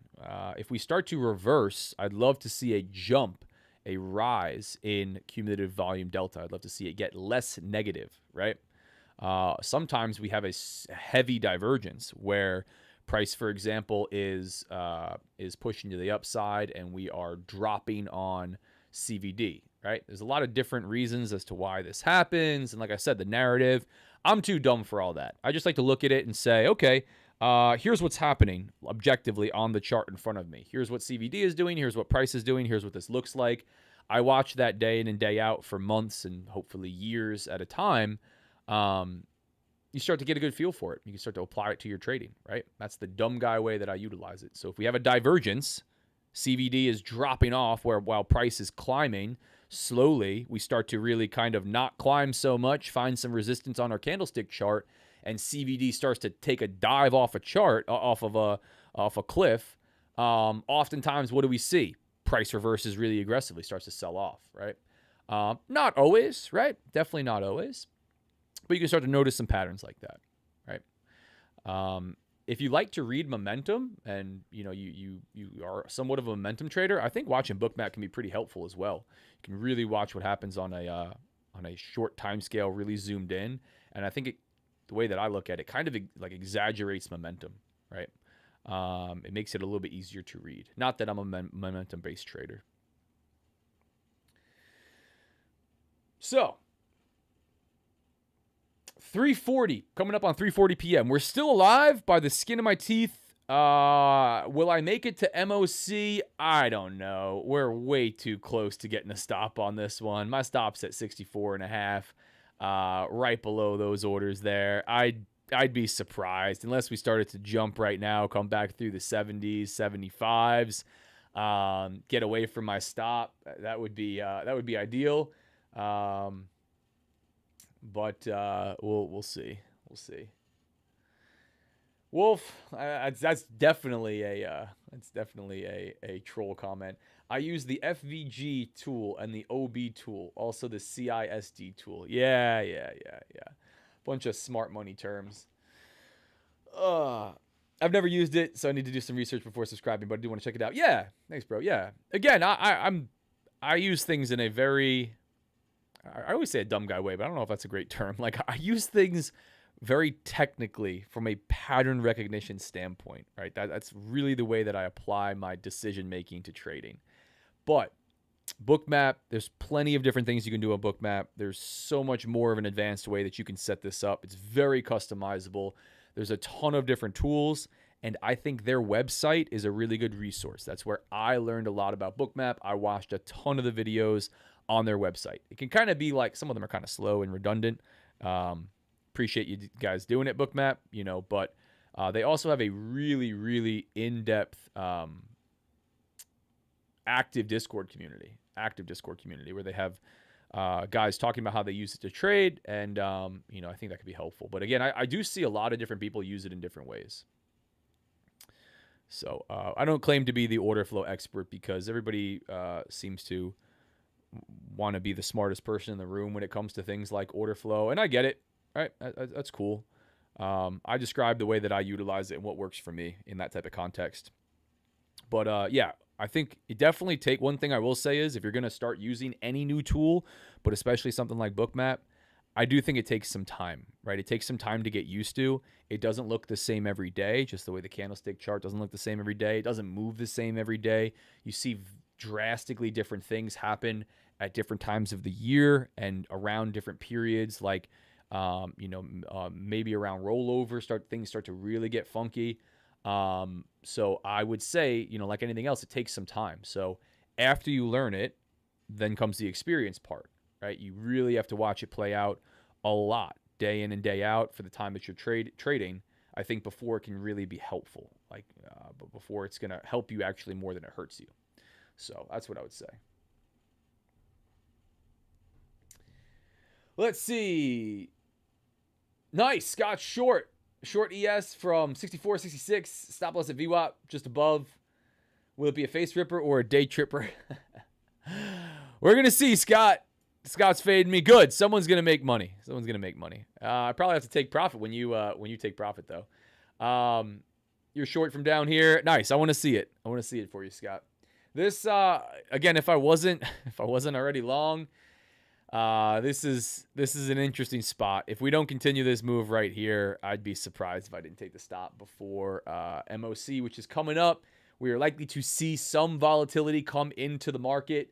If we start to reverse, I'd love to see a jump, a rise in cumulative volume delta. I'd love to see it get less negative, right? Sometimes we have a heavy divergence where price, for example, is pushing to the upside and we are dropping on CVD, right? There's a lot of different reasons as to why this happens. And like I said, the narrative, I'm too dumb for all that. I just like to look at it and say, okay, here's what's happening objectively on the chart in front of me. Here's what CVD is doing. Here's what price is doing. Here's what this looks like. I watch that day in and day out for months and hopefully years at a time. you start to get a good feel for it. You can start to apply it to your trading, right? That's the dumb guy way that I utilize it. So if we have a divergence, CVD is dropping off while price is climbing slowly, we start to really kind of not climb so much, find some resistance on our candlestick chart, and CVD starts to take a dive off a chart, off a cliff. Oftentimes, what do we see? Price reverses really aggressively, starts to sell off, right? Not always, right? Definitely not always. But you can start to notice some patterns like that, right? If you like to read momentum and you are somewhat of a momentum trader, I think watching Bookmap can be pretty helpful as well. You can really watch what happens on a short time scale, really zoomed in, and I think the way that I look at it kind of like exaggerates momentum, right? It makes it a little bit easier to read. Not that I'm a momentum-based trader. So 3:40, coming up on 3:40 p.m. We're still alive by the skin of my teeth. Will I make it to MOC? I don't know. We're way too close to getting a stop on this one. My stop's at 64.5, right below those orders there. I'd be surprised unless we started to jump right now, come back through the 70s, 75s, get away from my stop. That would be ideal. But we'll see. We'll see. Wolf, that's definitely a troll comment. I use the FVG tool and the OB tool, also the CISD tool. Yeah. Bunch of smart money terms. I've never used it, so I need to do some research before subscribing, but I do want to check it out. Yeah, thanks, bro. Yeah. Again, I use things in a very, I always say a dumb guy way, but I don't know if that's a great term. Like, I use things very technically from a pattern recognition standpoint, right? That's really the way that I apply my decision making to trading. But Bookmap, there's plenty of different things you can do on Bookmap. There's so much more of an advanced way that you can set this up. It's very customizable. There's a ton of different tools, and I think their website is a really good resource. That's where I learned a lot about Bookmap. I watched a ton of the videos on their website. It can kind of be like, some of them are kind of slow and redundant. Appreciate you guys doing it, Bookmap, but they also have a really, really in-depth active Discord community where they have guys talking about how they use it to trade, and I think that could be helpful. But again, I do see a lot of different people use it in different ways. So I don't claim to be the order flow expert, because everybody seems to want to be the smartest person in the room when it comes to things like order flow, and I get it. All right, that's cool. I describe the way that I utilize it and what works for me in that type of context. But yeah, I think it definitely one thing I will say is, if you're going to start using any new tool, but especially something like Bookmap, I do think it takes some time, right? It takes some time to get used to. It doesn't look the same every day, just the way the candlestick chart doesn't look the same every day. It doesn't move the same every day. You see drastically different things happen at different times of the year and around different periods, like maybe around rollover, things start to really get funky. So I would say, like anything else, it takes some time. So after you learn it, then comes the experience part, right? You really have to watch it play out a lot, day in and day out, for the time that you're trading, I think, before it can really be helpful, but before it's going to help you actually more than it hurts you. So that's what I would say. Let's see. Nice. Scott short ES from 64, 66. Stop loss at VWAP just above. Will it be a face ripper or a day tripper? We're going to see, Scott. Scott's fading me. Good. Someone's going to make money. I probably have to take profit when you take profit, though. You're short from down here. Nice. I want to see it. For you, Scott. This, again, if I wasn't already long, this is an interesting spot. If we don't continue this move right here, I'd be surprised if I didn't take the stop before MOC, which is coming up. We are likely to see some volatility come into the market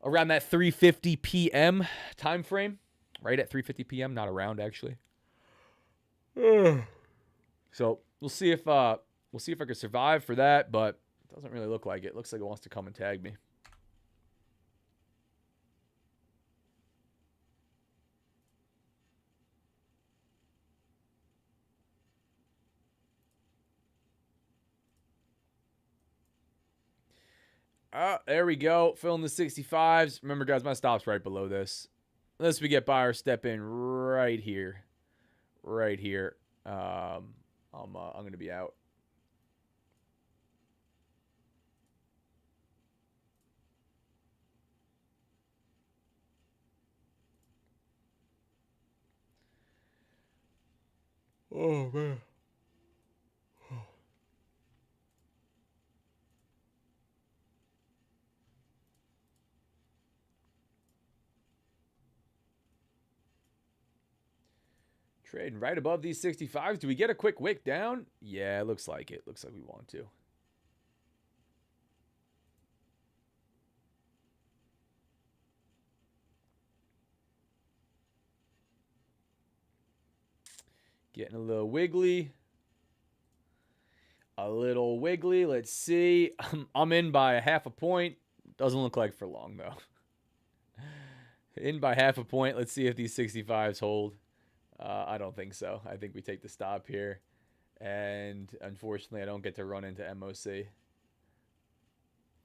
around that 3:50 p.m. time frame, right at 3:50 p.m. Not around, actually. So we'll see if I can survive for that, but it doesn't really look like it. Looks like it wants to come and tag me. There we go. Filling the 65s. Remember, guys, my stop's right below this. Unless we get buyer step in right here. Right here. I'm going to be out. Oh, man. Trading right above these 65s. Do we get a quick wick down? Yeah, it looks like it. Looks like we want to. Getting a little wiggly. A little wiggly. Let's see. I'm in by a half a point. Doesn't look like for long, though. In by half a point. Let's see if these 65s hold. I don't think so. I think we take the stop here. And unfortunately, I don't get to run into MOC.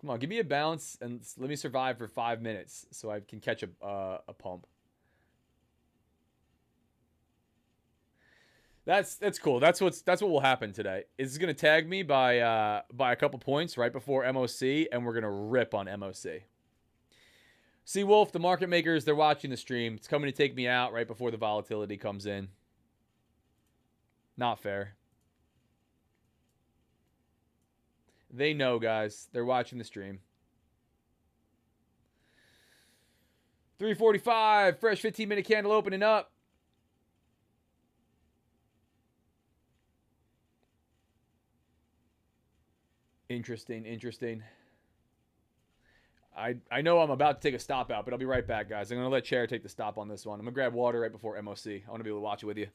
Come on, give me a bounce and let me survive for 5 minutes so I can catch a pump. That's cool. That's what will happen today. It's gonna tag me by a couple points right before MOC, and we're gonna rip on MOC. See, Wolf, the market makers, they're watching the stream. It's coming to take me out right before the volatility comes in. Not fair. They know, guys. They're watching the stream. 345, fresh 15-minute candle opening up. Interesting. I know I'm about to take a stop out, but I'll be right back, guys. I'm going to let Chair take the stop on this one. I'm going to grab water right before MOC. I want to be able to watch it with you.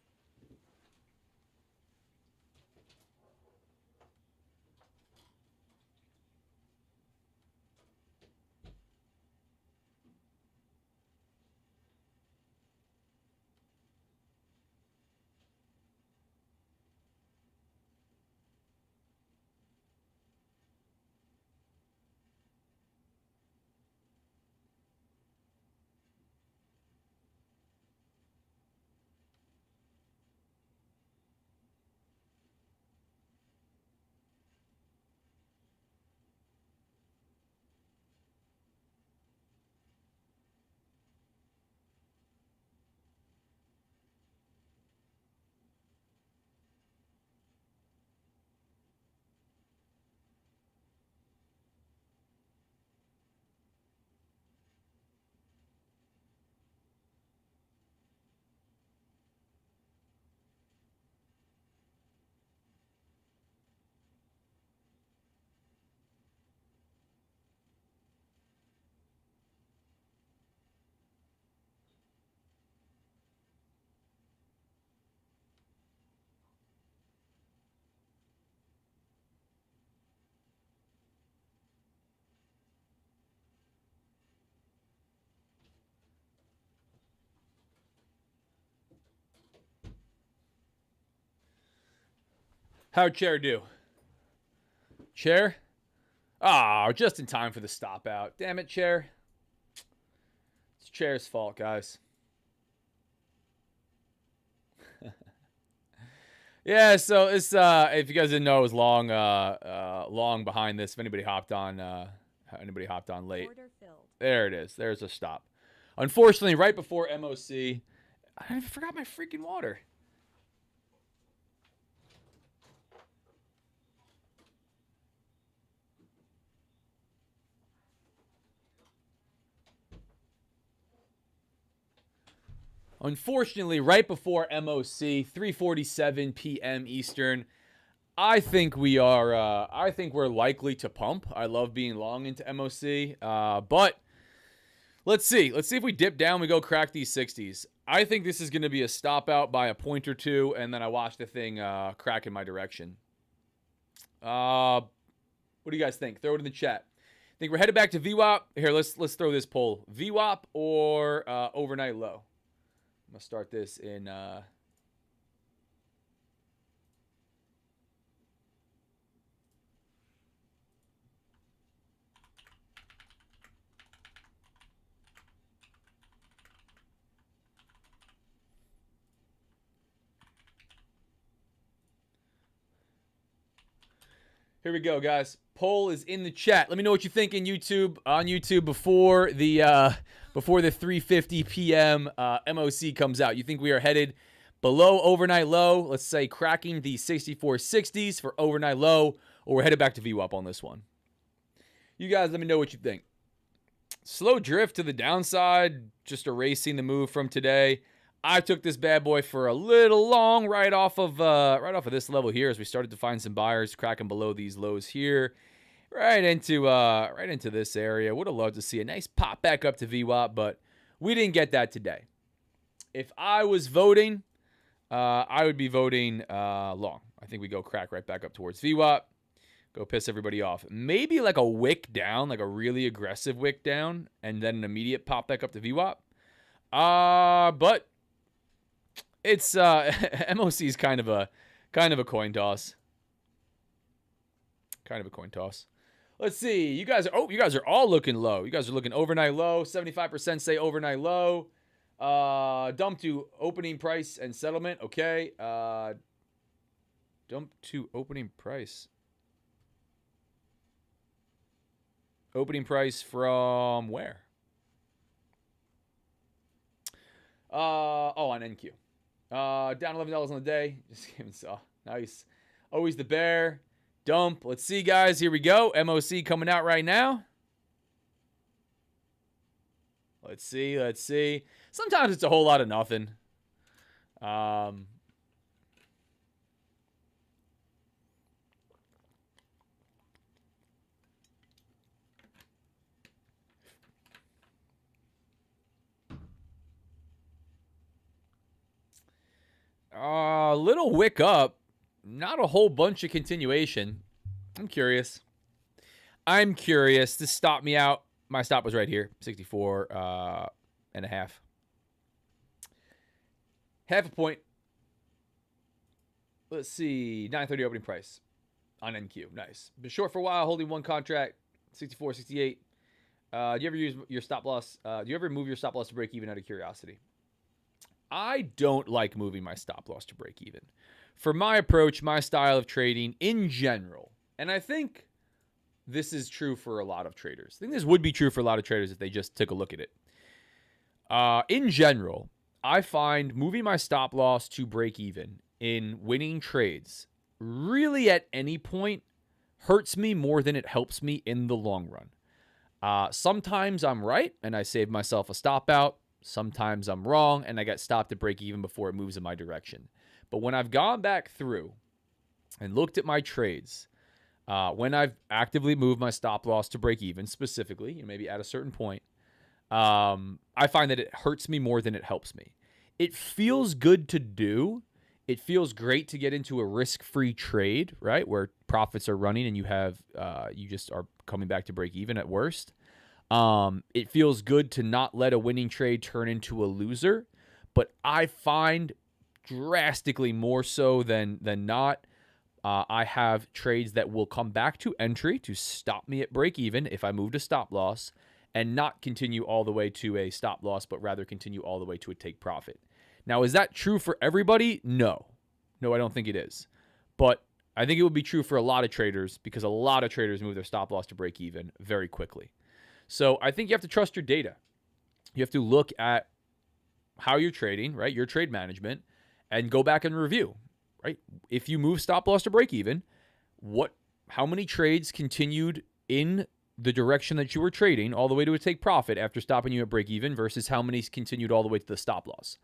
How'd Chair do? Chair? Oh, just in time for the stop out. Damn it, Chair. It's Chair's fault, guys. Yeah, so it's if you guys didn't know, it was long behind this. If anybody hopped on late. There it is. There's a stop. Unfortunately, right before MOC, I forgot my freaking water. Unfortunately, right before MOC, 3:47 p.m. Eastern, I think we are. I think we're likely to pump. I love being long into MOC, but let's see. Let's see if we dip down. We go crack these 60s. I think this is going to be a stop out by a point or two, and then I watch the thing crack in my direction. What do you guys think? Throw it in the chat. Think we're headed back to VWAP? Here, let's throw this poll: VWAP or overnight low. I'm going to start this in... Here we go, guys. Poll is in the chat. Let me know what you think on YouTube before the 3:50 p.m. MOC comes out. You think we are headed below overnight low? Let's say cracking the 6460s for overnight low, or we're headed back to VWAP on this one. You guys, let me know what you think. Slow drift to the downside, just erasing the move from today. I took this bad boy for a little long right off of this level here as we started to find some buyers cracking below these lows here, right into this area. Would have loved to see a nice pop back up to VWAP, but we didn't get that today. If I was voting, I would be voting long. I think we go crack right back up towards VWAP. Go piss everybody off. Maybe like a wick down, like a really aggressive wick down, and then an immediate pop back up to VWAP. But it's MOC is kind of a coin toss. Kind of a coin toss. Let's see. You guys are all looking low. You guys are looking overnight low. 75% say overnight low. Dump to opening price and settlement. Okay. Dump to opening price. Opening price from where? On NQ. Down $11 on the day. Just giving saw. Nice. Always the bear. Dump. Let's see, guys. Here we go. MOC coming out right now. Let's see. Sometimes it's a whole lot of nothing. Little wick up. Not a whole bunch of continuation. I'm curious. This stopped me out. My stop was right here. 64 and a half. Half a point. Let's see. 930 opening price on NQ. Nice. Been short for a while, holding one contract. 64, 68. Do you ever use your stop loss? Do you ever move your stop loss to break even out of curiosity? I don't like moving my stop loss to break even. For my approach, my style of trading in general, and I think this is true for a lot of traders. I think this would be true for a lot of traders if they just took a look at it. In general, I find moving my stop loss to break even in winning trades really at any point hurts me more than it helps me in the long run. Sometimes I'm right and I save myself a stop out. Sometimes I'm wrong and I get stopped at break even before it moves in my direction. But when I've gone back through and looked at my trades, when I've actively moved my stop loss to break even, specifically, maybe at a certain point, I find that it hurts me more than it helps me. It feels good to do. It feels great to get into a risk-free trade, right, where profits are running and you just are coming back to break even at worst. It feels good to not let a winning trade turn into a loser, but I find drastically more so than not, I have trades that will come back to entry to stop me at break even if I move to stop loss and not continue all the way to a stop loss, but rather continue all the way to a take profit. Now, is that true for everybody? No, I don't think it is. But I think it would be true for a lot of traders because a lot of traders move their stop loss to break even very quickly. So I think you have to trust your data. You have to look at how you're trading, right? Your trade management, and go back and review, right? If you move stop loss to break even, how many trades continued in the direction that you were trading all the way to a take profit after stopping you at break even versus how many continued all the way to the stop loss?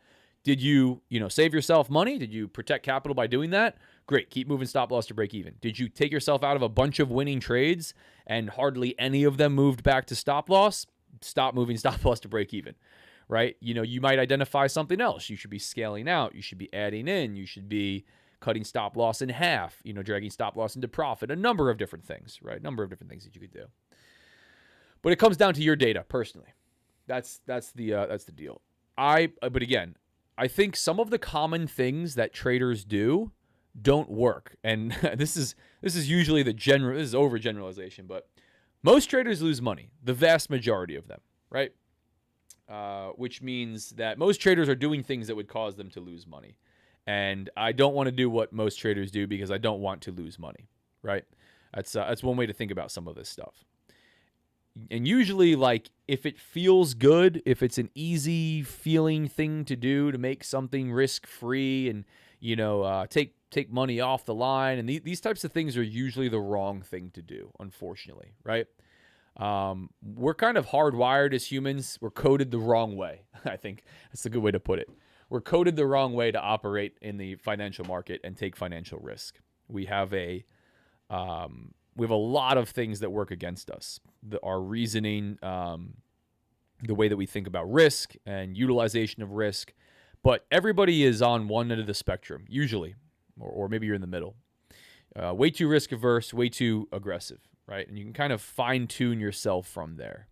Did you, save yourself money? Did you protect capital by doing that? Great. Keep moving stop loss to break even. Did you take yourself out of a bunch of winning trades and hardly any of them moved back to stop loss? Stop moving stop loss to break even, right? You might identify something else. You should be scaling out. You should be adding in. You should be cutting stop loss in half, dragging stop loss into profit. A number of different things, right? A number of different things that you could do. But it comes down to your data personally. That's the deal. But again, I think some of the common things that traders do don't work. And this is usually this is overgeneralization, but most traders lose money, the vast majority of them, right? Which means that most traders are doing things that would cause them to lose money. And I don't want to do what most traders do because I don't want to lose money, right? That's one way to think about some of this stuff. And usually, like, if it feels good, if it's an easy feeling thing to do to make something risk-free and, take money off the line, and these types of things are usually the wrong thing to do, unfortunately, right? We're kind of hardwired as humans. We're coded the wrong way. I think that's a good way to put it. We're coded the wrong way to operate in the financial market and take financial risk. We have a lot of things that work against us. Our reasoning, the way that we think about risk and utilization of risk. But everybody is on one end of the spectrum, usually, or maybe you're in the middle. Way too risk averse, way too aggressive, right? And you can kind of fine tune yourself from there.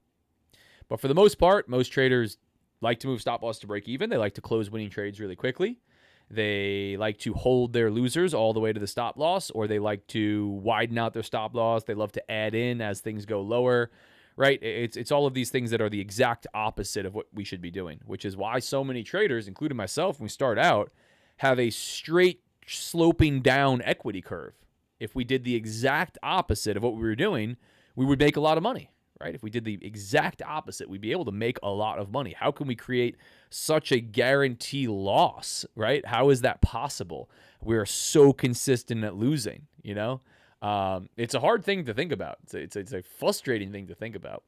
But for the most part, most traders like to move stop loss to break even. They like to close winning trades really quickly. They like to hold their losers all the way to the stop loss, or they like to widen out their stop loss. They love to add in as things go lower, right? It's all of these things that are the exact opposite of what we should be doing, which is why so many traders, including myself, when we start out, have a straight sloping down equity curve. If we did the exact opposite of what we were doing, we would make a lot of money, right? If we did the exact opposite, we'd be able to make a lot of money. How can we create such a guarantee loss, right? How is that possible? We're so consistent at losing, It's a hard thing to think about. It's a frustrating thing to think about.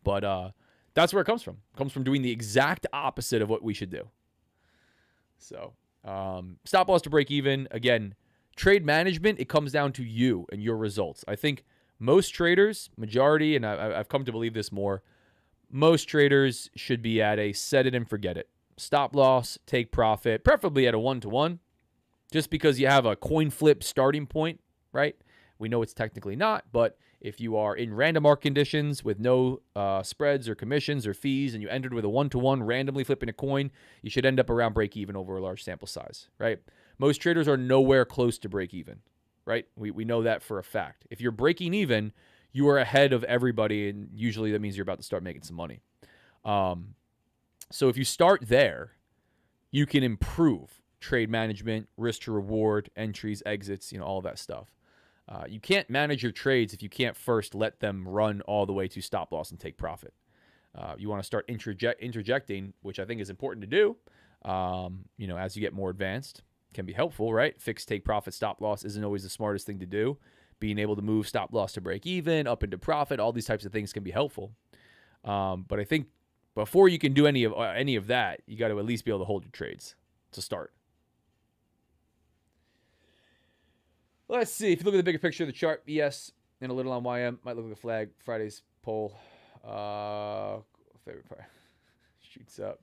But that's where it comes from. It comes from doing the exact opposite of what we should do. So stop loss to break even. Again, trade management, it comes down to you and your results. I think most traders, majority, and I've come to believe this more, most traders should be at a set it and forget it. Stop loss, take profit, preferably at a 1-to-1, just because you have a coin flip starting point, right? We know it's technically not, but if you are in random market conditions with no spreads or commissions or fees, and you entered with a 1-to-1 randomly flipping a coin, you should end up around break even over a large sample size, right? Most traders are nowhere close to break even, right? We know that for a fact. If you're breaking even, you are ahead of everybody, and usually that means you're about to start making some money. So if you start there, you can improve trade management, risk to reward, entries, exits, all of that stuff. You can't manage your trades if you can't first let them run all the way to stop loss and take profit. You want to start interjecting, which I think is important to do, as you get more advanced. Can be helpful, right? Fixed take profit, stop loss isn't always the smartest thing to do. Being able to move stop loss to break even, up into profit, all these types of things can be helpful. But I think before you can do any of that, you got to at least be able to hold your trades to start. Let's see. If you look at the bigger picture of the chart, ES and a little on YM might look like a flag. Friday's poll. Favorite part. Shoots up.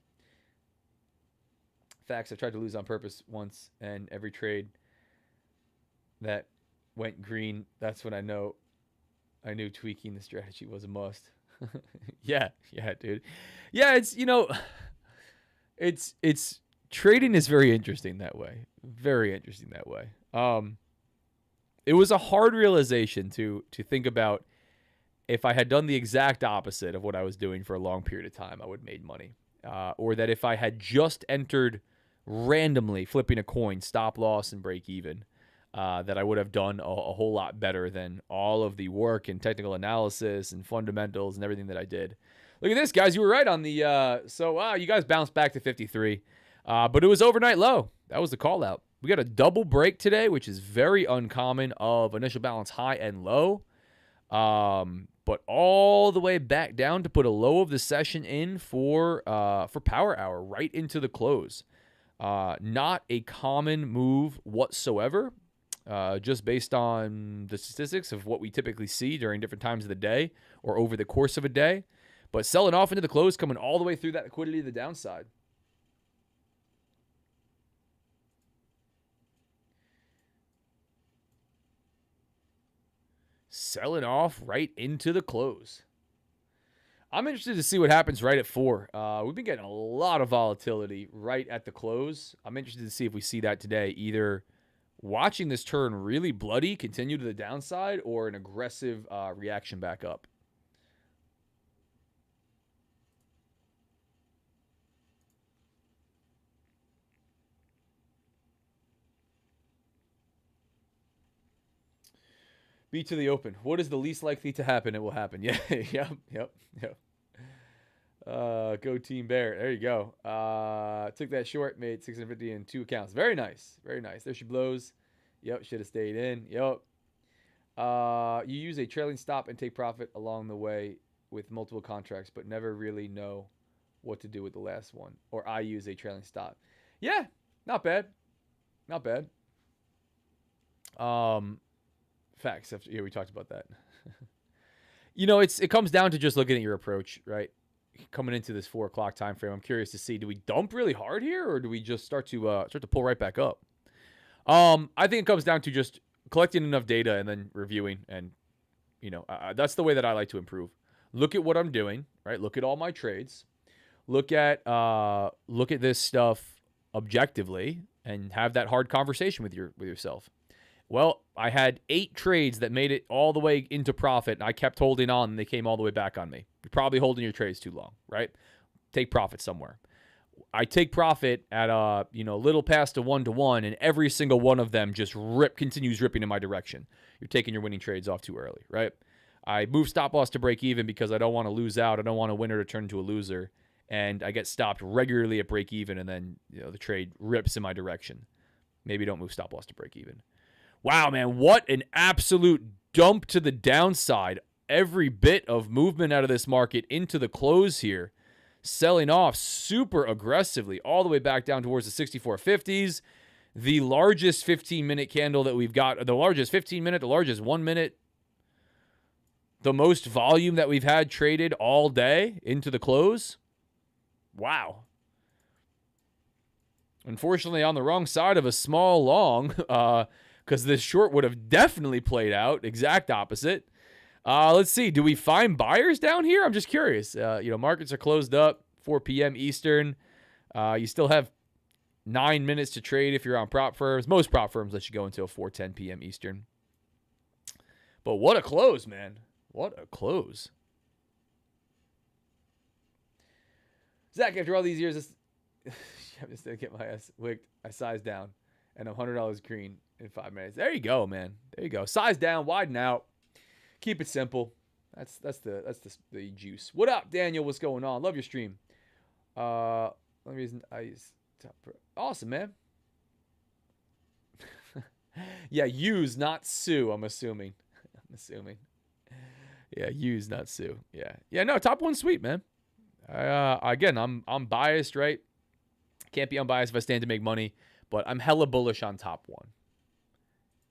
Facts. I tried to lose on purpose once, and every trade that went green, that's when I knew tweaking the strategy was a must. yeah, dude. Yeah, it's trading is very interesting that way. Very interesting that way. It was a hard realization to think about. If I had done the exact opposite of what I was doing for a long period of time, I would have made money. Or that if I had just entered randomly flipping a coin, stop loss and break even, that I would have done a whole lot better than all of the work and technical analysis and fundamentals and everything that I did. Look at this, guys. You were right on the you guys bounced back to 53. But it was overnight low. That was the call out. We got a double break today, which is very uncommon, of initial balance high and low. But all the way back down to put a low of the session in for power hour right into the close. Not a common move whatsoever, just based on the statistics of what we typically see during different times of the day or over the course of a day. But selling off into the close, coming all the way through that liquidity to the downside. Selling off right into the close. I'm interested to see what happens right at 4. We've been getting a lot of volatility right at the close. I'm interested to see if we see that today. Either watching this turn really bloody, continue to the downside, or an aggressive reaction back up. B to the open. What is the least likely to happen? It will happen. Yeah, yep. Go Team Bear. There you go. Took that short, made 650 in 2 accounts. Very nice. Very nice. There she blows. Yep, should have stayed in. Yep. You use a trailing stop and take profit along the way with multiple contracts, but never really know what to do with the last one. Or I use a trailing stop. Yeah, not bad. Not bad. Facts. Yeah, we talked about that. It comes down to just looking at your approach, right? Coming into this 4 o'clock time frame, I'm curious to see, do we dump really hard here, or do we just start to pull right back up? I think it comes down to just collecting enough data and then reviewing, and that's the way that I like to improve. Look at what I'm doing, right? Look at all my trades. Look at this stuff objectively, and have that hard conversation with yourself. Well, I had 8 trades that made it all the way into profit, and I kept holding on, and they came all the way back on me. You're probably holding your trades too long, right? Take profit somewhere. I take profit at a little past a 1-to-1, and every single one of them just continues ripping in my direction. You're taking your winning trades off too early, right? I move stop loss to break even because I don't want to lose out. I don't want a winner to turn into a loser, and I get stopped regularly at break even, and then the trade rips in my direction. Maybe don't move stop loss to break even. Wow, man, what an absolute dump to the downside. Every bit of movement out of this market into the close here. Selling off super aggressively all the way back down towards the 64.50s. The largest 15-minute candle that we've got, the largest 15-minute, the largest 1-minute, the most volume that we've had traded all day into the close. Wow. Unfortunately, on the wrong side of a small long, because this short would have definitely played out. Exact opposite. Let's see. Do we find buyers down here? I'm just curious. Markets are closed up, 4 p.m. Eastern. You still have 9 minutes to trade if you're on prop firms. Most prop firms let you go until 4:10 p.m. Eastern. But what a close, man. What a close. Zach, after all these years, I'm just going to get my ass wicked. I size down, and I'm $100 green in 5 minutes. There you go, man. There you go. Size down, widen out. Keep it simple. That's the juice. What up, Daniel? What's going on? Love your stream. Only reason I use top pro. Awesome, man. Yeah, use, not sue, I'm assuming. Yeah, use, not sue. Yeah, no, top one's sweet, man. Again, I'm biased, right? Can't be unbiased if I stand to make money, but I'm hella bullish on top one.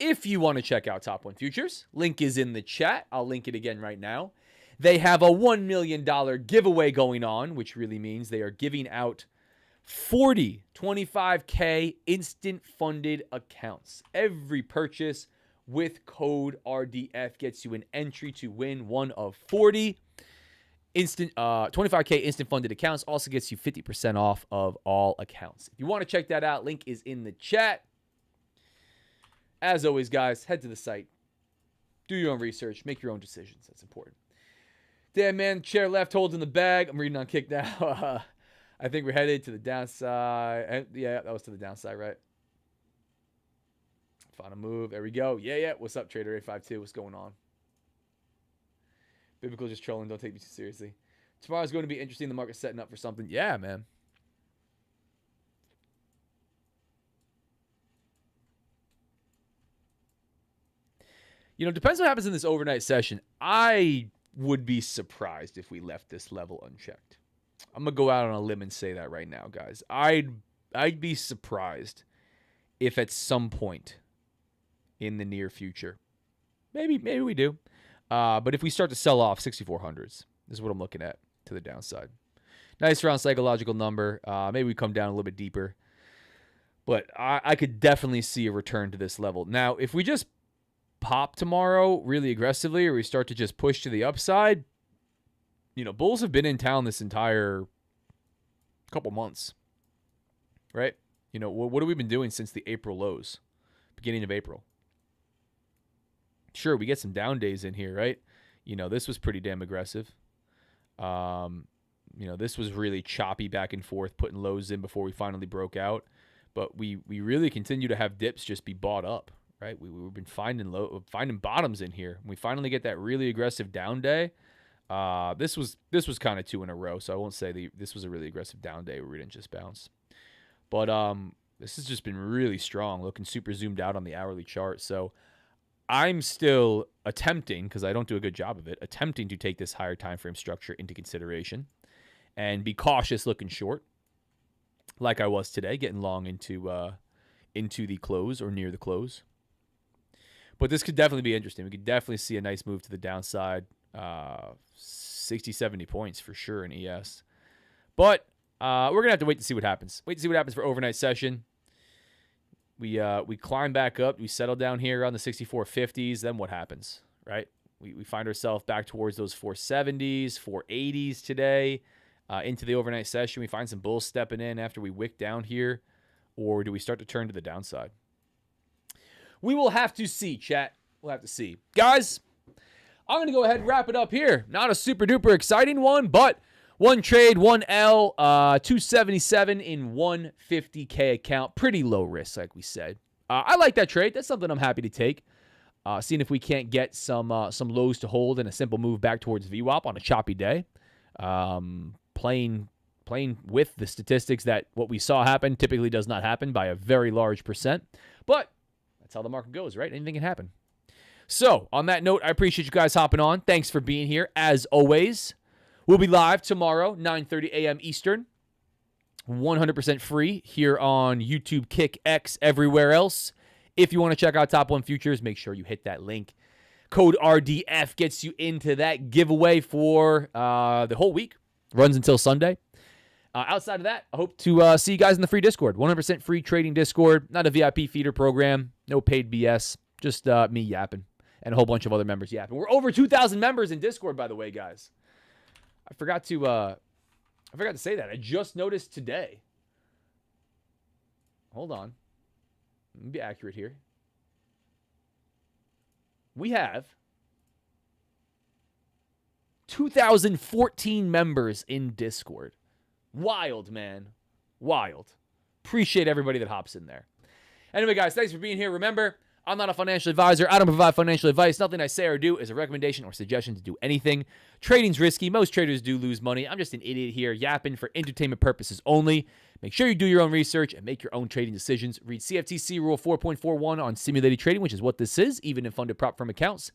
If you want to check out Top One Futures, link is in the chat. I'll link it again right now. They have a $1 million giveaway going on, which really means they are giving out 40 25K instant funded accounts. Every purchase with code RDF gets you an entry to win one of 40 instant 25K instant funded accounts. Also gets you 50% off of all accounts. If you want to check that out, link is in the chat. As always, guys, head to the site. Do your own research. Make your own decisions. That's important. Damn, man. Chair left holds in the bag. I'm reading on Kick now. I think we're headed to the downside. Yeah, that was to the downside, right? Final move. There we go. Yeah. What's up, Trader 852? What's going on? Biblical just trolling. Don't take me too seriously. Tomorrow's going to be interesting. The market's setting up for something. Yeah, man. Depends what happens in this overnight session. I would be surprised if we left this level unchecked. I'm going to go out on a limb and say that right now, guys. I'd be surprised if at some point in the near future, maybe we do, but if we start to sell off 6400s, this is what I'm looking at to the downside. Nice round psychological number. Maybe we come down a little bit deeper, but I could definitely see a return to this level. Now, if we just pop tomorrow really aggressively, or we start to just push to the upside, bulls have been in town this entire couple months, right? What have we been doing since the April lows, beginning of April? Sure, we get some down days in here, right? This was pretty damn aggressive. This was really choppy back and forth, putting lows in before we finally broke out. But we really continue to have dips just be bought up, right? We've been finding bottoms in here. We finally get that really aggressive down day. This was kind of 2 in a row, so I won't say this was a really aggressive down day where we didn't just bounce. But this has just been really strong, looking super zoomed out on the hourly chart. So I'm still attempting, because I don't do a good job of it, attempting to take this higher time frame structure into consideration and be cautious looking short, like I was today, getting long into the close or near the close. But this could definitely be interesting. We could definitely see a nice move to the downside, 60, 70 points for sure in ES. But we're going to have to wait to see what happens. Wait to see what happens for overnight session. We climb back up. We settle down here on the 6450s. Then what happens, right? We find ourselves back towards those 470s, 480s today into the overnight session. We find some bulls stepping in after we wick down here. Or do we start to turn to the downside? We will have to see, chat. We'll have to see. Guys, I'm going to go ahead and wrap it up here. Not a super duper exciting one, but one trade, one L, 277 in 150K account. Pretty low risk, like we said. I like that trade. That's something I'm happy to take. Seeing if we can't get some lows to hold and a simple move back towards VWAP on a choppy day. Playing with the statistics that what we saw happen typically does not happen by a very large percent. But that's how the market goes, right? Anything can happen. So, on that note, I appreciate you guys hopping on. Thanks for being here, as always. We'll be live tomorrow, 9:30 a.m. Eastern. 100% free here on YouTube, Kick, X, everywhere else. If you want to check out Top 1 Futures, make sure you hit that link. Code RDF gets you into that giveaway for the whole week. Runs until Sunday. Outside of that, I hope to see you guys in the free Discord. 100% free trading Discord. Not a VIP feeder program. No paid BS. Just me yapping. And a whole bunch of other members yapping. We're over 2,000 members in Discord, by the way, guys. I forgot to say that. I just noticed today. Hold on. Let me be accurate here. We have 2,014 members in Discord. Wild, man. Wild. Appreciate everybody that hops in there. Anyway, guys, thanks for being here. Remember, I'm not a financial advisor. I don't provide financial advice. Nothing I say or do is a recommendation or suggestion to do anything. Trading's risky. Most traders do lose money. I'm just an idiot here, yapping for entertainment purposes only. Make sure you do your own research and make your own trading decisions. Read CFTC Rule 4.41 on simulated trading, which is what this is, even in funded prop firm accounts.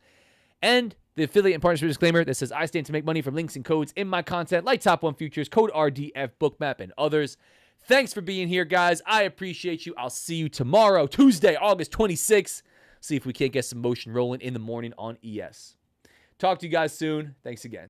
And the affiliate and partnership disclaimer that says I stand to make money from links and codes in my content, like Top 1 Futures, code RDF, Bookmap, and others. Thanks for being here, guys. I appreciate you. I'll see you tomorrow, Tuesday, August 26th. See if we can't get some motion rolling in the morning on ES. Talk to you guys soon. Thanks again.